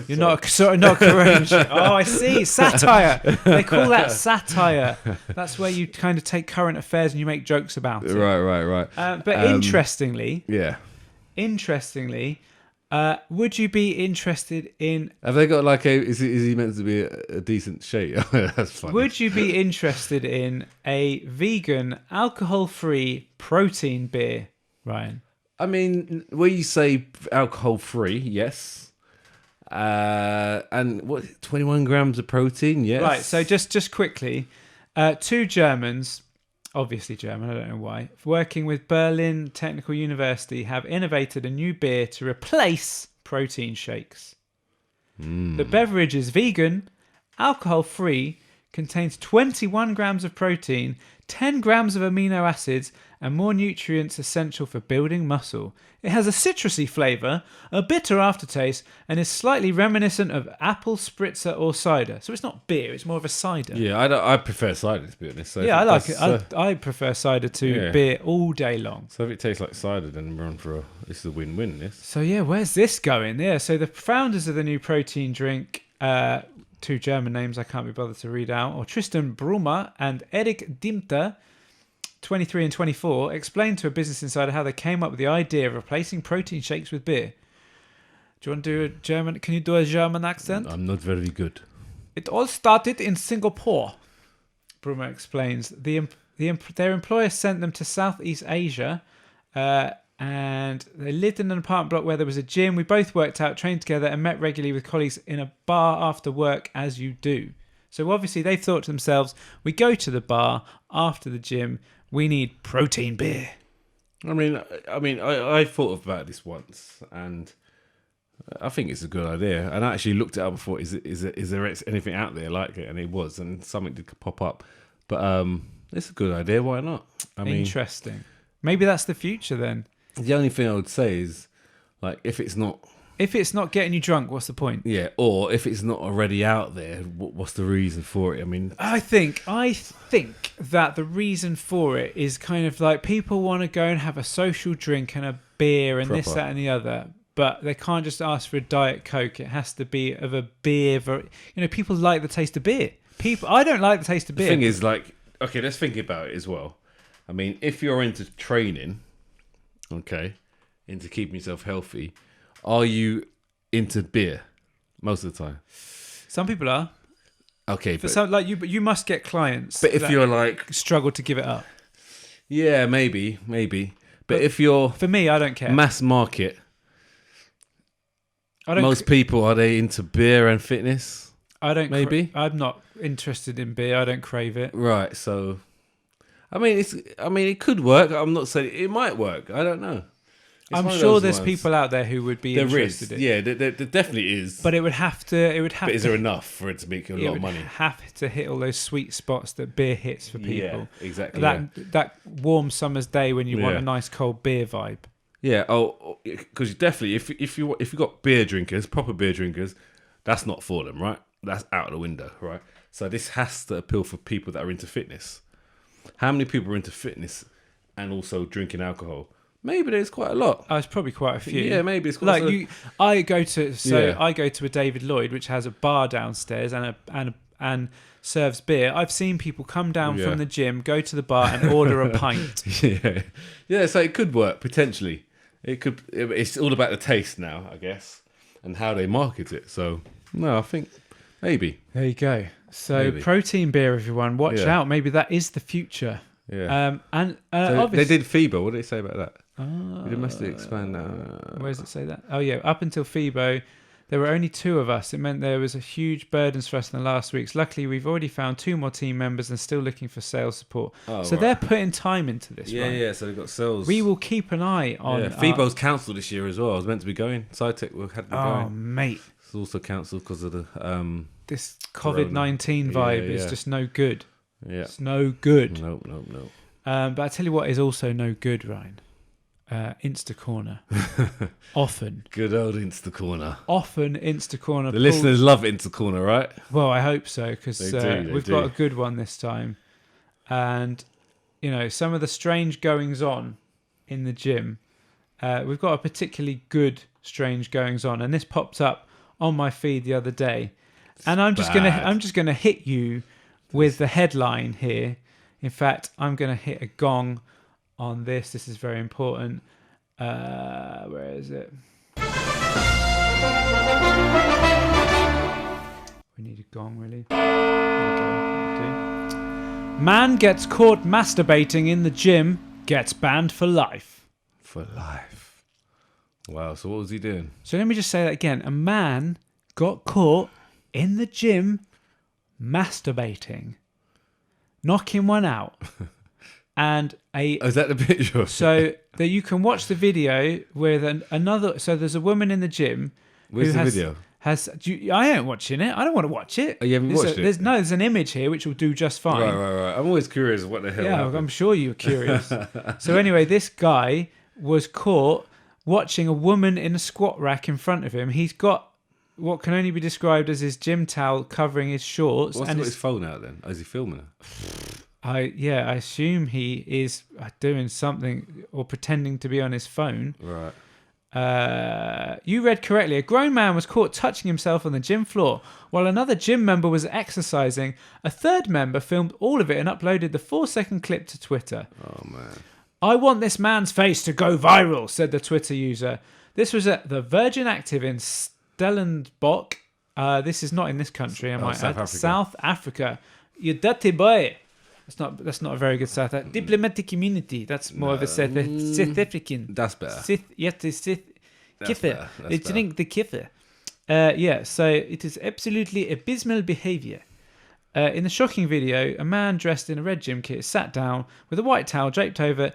Speaker 1: You're not a Corona. Oh, I see. Satire. They call that satire. That's where you kind of take current affairs and you make jokes about it.
Speaker 2: Right.
Speaker 1: But interestingly,
Speaker 2: Interestingly,
Speaker 1: would you be interested in?
Speaker 2: Have they got like is he meant to be a decent shape? That's funny.
Speaker 1: Would you be interested in a vegan, alcohol-free protein beer, Ryan?
Speaker 2: I mean, when you say alcohol-free, yes. And what, 21 grams of protein? Yes.
Speaker 1: Right, so just quickly, two Germans, obviously German, I don't know why, working with Berlin Technical University, have innovated a new beer to replace protein shakes. The beverage is vegan, alcohol-free, contains 21 grams of protein, 10 grams of amino acids, and more nutrients essential for building muscle. It has a citrusy flavour, a bitter aftertaste, and is slightly reminiscent of apple spritzer or cider. So it's not beer, it's more of a cider.
Speaker 2: Yeah, I prefer cider, to be honest. So
Speaker 1: yeah, I like it. I prefer cider to beer all day long.
Speaker 2: So if it tastes like cider, then we're on for this is a win-win, this.
Speaker 1: So yeah, where's this going? Yeah, so the founders of the new protein drink, two German names I can't be bothered to read out, or Tristan Brummer and Erik Dimter, 23 and 24, explained to a Business Insider how they came up with the idea of replacing protein shakes with beer. Do you want to do a German? Can you do a German accent?
Speaker 2: I'm not very good.
Speaker 1: It all started in Singapore, Brummer explains. Their employer sent them to Southeast Asia, and they lived in an apartment block where there was a gym. We both worked out, trained together, and met regularly with colleagues in a bar after work, as you do. So obviously they thought to themselves, we go to the bar after the gym, we need protein beer.
Speaker 2: I thought about this once, and I think it's a good idea. And I actually looked it up before. Is there anything out there like it? And it was, and something did pop up. But it's a good idea. Why not?
Speaker 1: Interesting. Maybe that's the future then.
Speaker 2: The only thing I would say is, like, if it's not
Speaker 1: getting you drunk, what's the point?
Speaker 2: yeah, or if it's not already out there, what's the reason for it? I mean,
Speaker 1: I think that the reason for it is kind of like people want to go and have a social drink and a beer and this,
Speaker 2: Proper.
Speaker 1: that, and the other, but they can't just ask for a Diet Coke. It has to be of a beer. People like the taste of beer. I don't like the taste of beer.
Speaker 2: the thing is, like, okay, let's think about it as well. I mean, if you're into training, okay, into keeping yourself healthy, are you into beer most of the time?
Speaker 1: Some people are.
Speaker 2: Okay,
Speaker 1: But some, like you, but you must get clients.
Speaker 2: but if
Speaker 1: that
Speaker 2: you're like,
Speaker 1: struggle to give it up.
Speaker 2: yeah, maybe. But if you're
Speaker 1: For me, I don't care.
Speaker 2: mass market,
Speaker 1: I don't.
Speaker 2: most people, are they into beer and fitness?
Speaker 1: I don't.
Speaker 2: maybe.
Speaker 1: I'm not interested in beer. I don't crave it.
Speaker 2: Right. So, it could work. I'm not saying it might work. I don't know. It's
Speaker 1: I'm
Speaker 2: one of
Speaker 1: sure
Speaker 2: those
Speaker 1: there's
Speaker 2: ones.
Speaker 1: people out there who would be
Speaker 2: There
Speaker 1: interested
Speaker 2: is.
Speaker 1: in.
Speaker 2: Yeah, there definitely is.
Speaker 1: But it would have to.
Speaker 2: But is there enough for it to make you a lot of money?
Speaker 1: Have to hit all those sweet spots that beer hits for people.
Speaker 2: Yeah, exactly.
Speaker 1: That warm summer's day when you want
Speaker 2: Yeah.
Speaker 1: a nice cold beer vibe.
Speaker 2: Yeah. Oh, because definitely, if you got beer drinkers, proper beer drinkers, that's not for them, right? That's out of the window, right? So this has to appeal for people that are into fitness. How many people are into fitness and also drinking alcohol? Maybe there's quite a lot.
Speaker 1: It's probably quite a few.
Speaker 2: Yeah, maybe it's quite
Speaker 1: Like
Speaker 2: a
Speaker 1: you, I go to
Speaker 2: Yeah.
Speaker 1: I go to a David Lloyd, which has a bar downstairs and serves beer. I've seen people come down
Speaker 2: Yeah.
Speaker 1: from the gym, go to the bar, and order a pint.
Speaker 2: Yeah. So it could work potentially. It could. It's all about the taste now, I guess, and how they market it. So no, I think maybe.
Speaker 1: There you go. So
Speaker 2: Maybe.
Speaker 1: protein beer, everyone, watch
Speaker 2: Yeah.
Speaker 1: out. Maybe that is the future.
Speaker 2: Yeah.
Speaker 1: And
Speaker 2: So
Speaker 1: obviously,
Speaker 2: they did FIBO. What did they say about that? We domestically expand now.
Speaker 1: where does it say that? Oh yeah, up until FIBO, there were only 2 of us. It meant there was a huge burdens for us in the last weeks. Luckily, we've already found 2 more team members and still looking for sales support.
Speaker 2: Oh,
Speaker 1: So
Speaker 2: right.
Speaker 1: they're putting time into this.
Speaker 2: Yeah,
Speaker 1: right?
Speaker 2: yeah. So they've got sales.
Speaker 1: We will keep an eye on.
Speaker 2: Yeah, FIBO's cancelled this year as well. I was meant to be going. SciTech had been
Speaker 1: Oh
Speaker 2: going.
Speaker 1: mate,
Speaker 2: It's also cancelled because of the
Speaker 1: this COVID-19
Speaker 2: Corona.
Speaker 1: vibe
Speaker 2: Yeah,
Speaker 1: is
Speaker 2: yeah.
Speaker 1: just no good.
Speaker 2: yeah.
Speaker 1: It's no good.
Speaker 2: No.
Speaker 1: But I tell you what is also no good, Ryan. Insta Corner. Often
Speaker 2: Good old Insta Corner.
Speaker 1: Insta Corner.
Speaker 2: The listeners love Insta Corner, right?
Speaker 1: Well, I hope so, because
Speaker 2: They
Speaker 1: we've
Speaker 2: do.
Speaker 1: got a good one this time. And, some of the strange goings on in the gym. We've got a particularly good strange goings on, and this popped up on my feed the other day. And I'm just gonna hit you with the headline here. In fact, I'm gonna hit a gong on this. This is very important. Where is it? We need a gong, really. There we go. That'll do. Man gets caught masturbating in the gym, gets banned for life.
Speaker 2: For life. Wow. So what was he doing?
Speaker 1: So let me just say that again. A man got caught in the gym masturbating, knocking one out. And
Speaker 2: Oh, is that the picture?
Speaker 1: so that you can watch the video with another. So there's a woman in the gym.
Speaker 2: Where's
Speaker 1: who
Speaker 2: the
Speaker 1: has,
Speaker 2: video?
Speaker 1: I ain't watching it. I don't want to watch it.
Speaker 2: Oh, you haven't watched it?
Speaker 1: There's an image here which will do just fine.
Speaker 2: Right. I'm always curious what the hell
Speaker 1: Yeah,
Speaker 2: happened.
Speaker 1: I'm sure you're curious. So anyway, this guy was caught watching a woman in a squat rack in front of him. He's got what can only be described as his gym towel covering his shorts.
Speaker 2: What's
Speaker 1: and
Speaker 2: got his phone out then? Oh, is he filming it?
Speaker 1: I assume he is doing something or pretending to be on his phone.
Speaker 2: Right.
Speaker 1: You read correctly. A grown man was caught touching himself on the gym floor while another gym member was exercising. A third member filmed all of it and uploaded the 4-second clip to Twitter.
Speaker 2: Oh, man.
Speaker 1: I want this man's face to go viral, said the Twitter user. This was at the Virgin Active in Stellenbosch. This is not in this country, I might
Speaker 2: South
Speaker 1: add.
Speaker 2: Africa.
Speaker 1: South Africa. You dirty boy. That's not a very good South Africa. Diplomatic community. That's more of a South African.
Speaker 2: That's better.
Speaker 1: Sith, yet the Sith.
Speaker 2: That's
Speaker 1: Kiffer.
Speaker 2: better. That's
Speaker 1: It's drink the kiffer. So it is absolutely abysmal behaviour. In the shocking video, a man dressed in a red gym kit sat down with a white towel draped over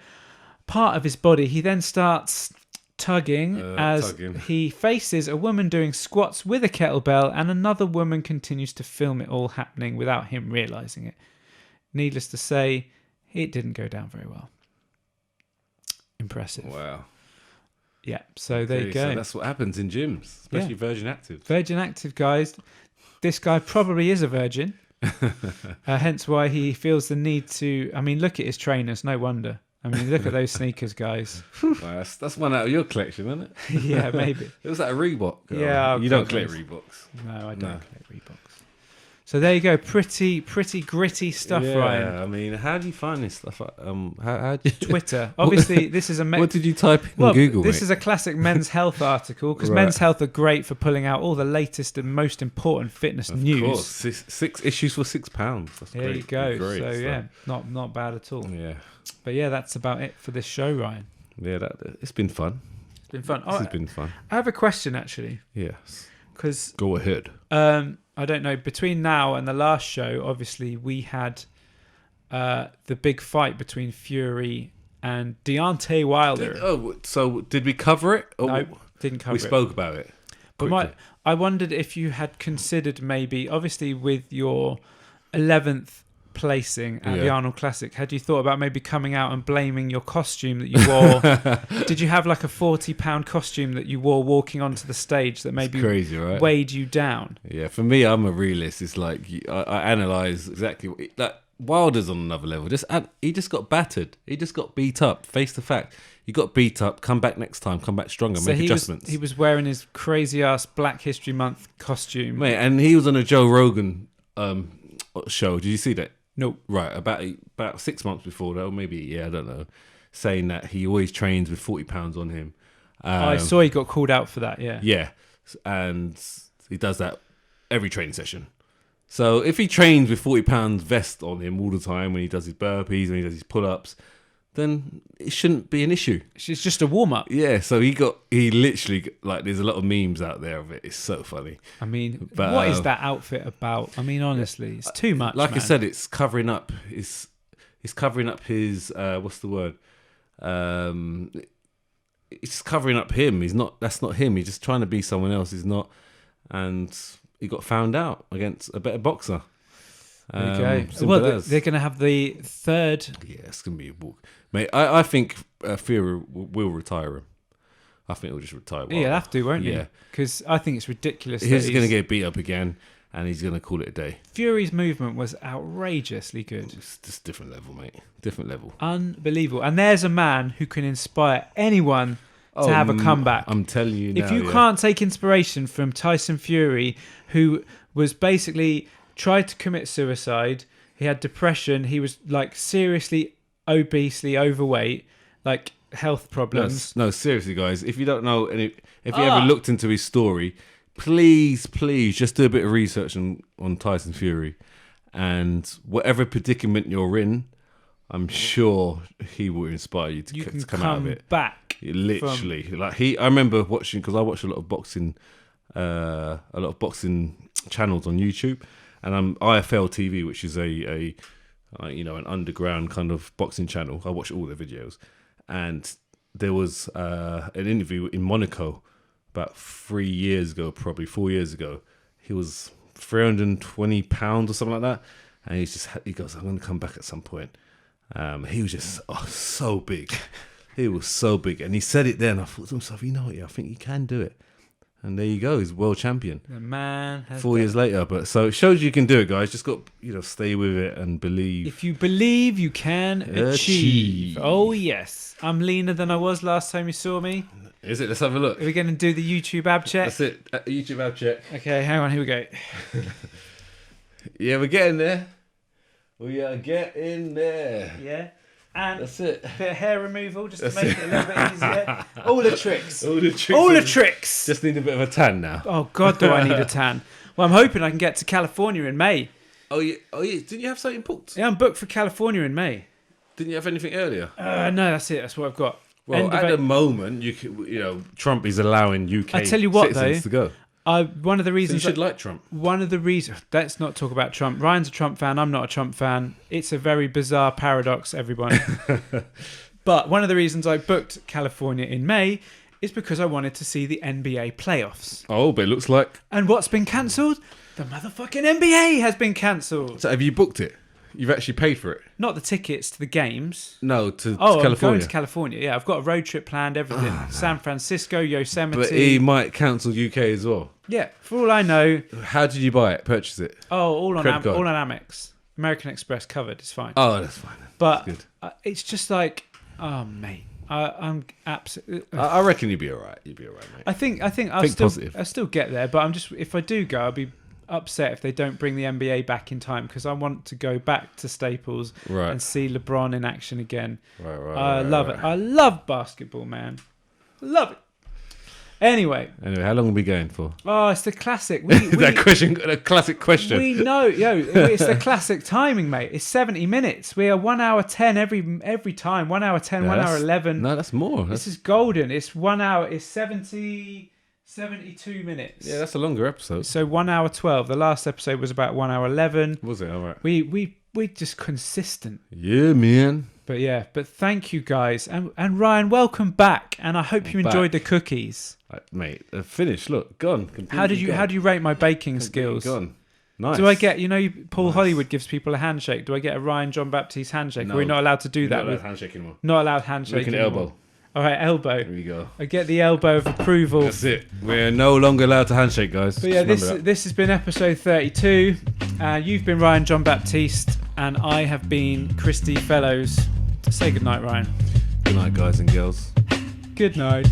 Speaker 1: part of his body. He then starts tugging as
Speaker 2: tugging.
Speaker 1: he faces a woman doing squats with a kettlebell, and another woman continues to film it all happening without him realizing it. Needless to say, it didn't go down very well. Impressive.
Speaker 2: Wow.
Speaker 1: Yeah, so there you go.
Speaker 2: So that's what happens in gyms, especially Virgin Active.
Speaker 1: Virgin Active, guys. This guy probably is a virgin. Hence why he feels the need to... I mean, look at his trainers. No wonder. I mean, look at those sneakers, guys.
Speaker 2: Well, that's one out of your collection, isn't it?
Speaker 1: Yeah, maybe.
Speaker 2: It was that a Reebok?
Speaker 1: Yeah.
Speaker 2: You don't collect Reeboks.
Speaker 1: No, I don't collect Reeboks. So there you go. Pretty gritty stuff, Ryan.
Speaker 2: Yeah, I mean, how do you find this stuff? How do you...
Speaker 1: Twitter. Obviously, this is a...
Speaker 2: What did you type in Google,
Speaker 1: this
Speaker 2: mate?
Speaker 1: is a classic Men's Health article, because
Speaker 2: Right.
Speaker 1: Men's Health are great for pulling out all the latest and most important fitness news.
Speaker 2: Of course. Six issues for £6. That's
Speaker 1: There
Speaker 2: great.
Speaker 1: you go.
Speaker 2: Great
Speaker 1: So,
Speaker 2: stuff.
Speaker 1: yeah, not bad at all.
Speaker 2: Yeah.
Speaker 1: But yeah, that's about it for this show, Ryan.
Speaker 2: Yeah, it's been fun.
Speaker 1: It's been fun.
Speaker 2: This has been fun.
Speaker 1: I have a question, actually,
Speaker 2: Yes.
Speaker 1: because
Speaker 2: Go ahead.
Speaker 1: I don't know, between now and the last show, obviously, we had the big fight between Fury and Deontay Wilder.
Speaker 2: So did we cover it?
Speaker 1: No, didn't cover
Speaker 2: We
Speaker 1: it.
Speaker 2: spoke about it.
Speaker 1: But I wondered if you had considered maybe, obviously with your 11th placing at the Arnold Classic, had you thought about maybe coming out and blaming your costume that you wore? Did you have like a £40 costume that you wore walking onto the stage that maybe
Speaker 2: crazy, right?
Speaker 1: weighed you down?
Speaker 2: Yeah, for me, I'm a realist. It's like I analyse exactly like Wilder's on another level. He just got battered. He just got beat up. Face the fact. He got beat up. Come back next time. Come back stronger.
Speaker 1: So
Speaker 2: make adjustments.
Speaker 1: He was wearing his crazy ass Black History Month costume.
Speaker 2: Mate, and he was on a Joe Rogan show. Did you see that?
Speaker 1: Nope.
Speaker 2: Right, about 6 months before that, or maybe I don't know, saying that he always trains with £40 on him.
Speaker 1: I saw he got called out for that. Yeah.
Speaker 2: Yeah, and he does that every training session. So if he trains with £40 vest on him all the time when he does his burpees, when he does his pull-ups, then it shouldn't be an issue.
Speaker 1: It's just a warm-up.
Speaker 2: Yeah, so he literally, like, there's a lot of memes out there of it. It's so funny.
Speaker 1: I mean,
Speaker 2: But,
Speaker 1: what is that outfit about? I mean, honestly, it's too much,
Speaker 2: Like
Speaker 1: man.
Speaker 2: I said, it's covering up. It's covering up his, what's the word? It's covering up him. That's not him. He's just trying to be someone else. He's not. And he got found out against a better boxer.
Speaker 1: There you go. Well, they're going to have the third.
Speaker 2: Yeah, it's going to be a walk. Mate, I think Fury will retire him. I think he'll just retire.
Speaker 1: Yeah, he'll have to, won't he?
Speaker 2: Yeah.
Speaker 1: Because I think it's ridiculous.
Speaker 2: He's going to get beat up again, and he's going to call it a day.
Speaker 1: Fury's movement was outrageously good.
Speaker 2: It's just different level, mate. Different level.
Speaker 1: Unbelievable. And there's a man who can inspire anyone to have a comeback.
Speaker 2: I'm telling you now.
Speaker 1: If you can't take inspiration from Tyson Fury, who was basically tried to commit suicide, he had depression, he was like seriously obesely overweight, like health problems.
Speaker 2: No, seriously, guys. If you don't know, and if you ever looked into his story, please just do a bit of research on Tyson Fury, and whatever predicament you're in, I'm sure he will inspire you to come out of it.
Speaker 1: Back.
Speaker 2: Literally, I remember watching, because I watch a lot of boxing channels on YouTube, and I'm IFL TV, which is an underground kind of boxing channel. I watch all their videos, and there was an interview in Monaco about 3 years ago, probably 4 years ago. He was 320 pounds or something like that, and he goes, "I'm going to come back at some point." He was just so big. He was so big, and he said it then. I thought to myself, you know what? Yeah, I think he can do it. And there you go, he's world champion.
Speaker 1: The man has
Speaker 2: 4 years later, but so it shows you can do it, guys. Just got stay with it and believe.
Speaker 1: If you believe, you can achieve. Oh yes, I'm leaner than I was last time you saw me.
Speaker 2: Is it? Let's have a look.
Speaker 1: Are we going to do the YouTube ab check?
Speaker 2: That's it. YouTube ab check.
Speaker 1: Okay, hang on. Here we go.
Speaker 2: Yeah, we're getting there. We are getting there.
Speaker 1: Yeah. And
Speaker 2: That's it.
Speaker 1: a bit of hair removal just to make it a little bit easier. All the tricks.
Speaker 2: All the tricks.
Speaker 1: All the tricks.
Speaker 2: Just need a bit of a tan now.
Speaker 1: Oh, God, do I need a tan. Well, I'm hoping I can get to California in May.
Speaker 2: Oh yeah. Didn't you have something booked?
Speaker 1: Yeah, I'm booked for California in May.
Speaker 2: Didn't you have anything earlier?
Speaker 1: No, that's it. That's what I've got.
Speaker 2: Well, at the moment, Trump is allowing UK
Speaker 1: I tell you what,
Speaker 2: citizens to go.
Speaker 1: One of the
Speaker 2: So
Speaker 1: reasons
Speaker 2: you should like Trump.
Speaker 1: One of the reasons. Let's not talk about Trump. Ryan's a Trump fan. I'm not a Trump fan. It's a very bizarre paradox, everyone. But one of the reasons I booked California in May is because I wanted to see the NBA playoffs.
Speaker 2: Oh, but it looks like...
Speaker 1: And what's been cancelled? The motherfucking NBA has been cancelled.
Speaker 2: So have you booked it? You've actually paid for it?
Speaker 1: Not the tickets to the games.
Speaker 2: No, to
Speaker 1: I'm
Speaker 2: California.
Speaker 1: going to California. Yeah, I've got a road trip planned, everything. San Francisco, Yosemite.
Speaker 2: But he might cancel UK as well.
Speaker 1: Yeah, for all I know.
Speaker 2: How did you buy it? Purchase it?
Speaker 1: Oh, all on
Speaker 2: Credit card.
Speaker 1: all on Amex. American Express covered. It's fine.
Speaker 2: Oh, that's fine.
Speaker 1: But
Speaker 2: That's good.
Speaker 1: it's just like, oh mate, I'm absolutely.
Speaker 2: I reckon you'd be all right. You'd be all right, mate.
Speaker 1: I think I'll still get there. But I'm just, if I do go, I'll be upset if they don't bring the NBA back in time because I want to go back to Staples and see LeBron in action again. I love it. I love basketball, man. Love it. Anyway,
Speaker 2: how long are we going for?
Speaker 1: Oh, it's the classic.
Speaker 2: A classic question.
Speaker 1: We know, it's the classic timing, mate. It's 70 minutes. We are 1 hour 10 every time. 1 hour 10, 1 hour 11.
Speaker 2: No, that's more.
Speaker 1: This is golden. It's 1 hour. It's 72 minutes.
Speaker 2: Yeah, that's a longer episode.
Speaker 1: So 1 hour 12. The last episode was about 1 hour 11.
Speaker 2: Was it? All right.
Speaker 1: We're just consistent.
Speaker 2: Yeah, man.
Speaker 1: But thank you guys, and Ryan, welcome back. And I hope you enjoyed the cookies,
Speaker 2: mate. They're finished. Look, gone.
Speaker 1: How do you rate my baking skills?
Speaker 2: Gone. Nice.
Speaker 1: Do I get Paul Hollywood gives people a handshake? Do I get a Ryan John-Baptiste handshake?
Speaker 2: No.
Speaker 1: Are we not allowed to do that?
Speaker 2: Not allowed handshake anymore.
Speaker 1: Not allowed handshake.
Speaker 2: Looking at elbow.
Speaker 1: All right, elbow.
Speaker 2: There we go.
Speaker 1: I get the elbow of approval.
Speaker 2: That's it. We're no longer allowed to handshake, guys.
Speaker 1: But yeah, this has been episode 32. You've been Ryan John-Baptiste, and I have been Christy Fellows. Say goodnight, Ryan.
Speaker 2: Good night, guys and girls.
Speaker 1: Good night.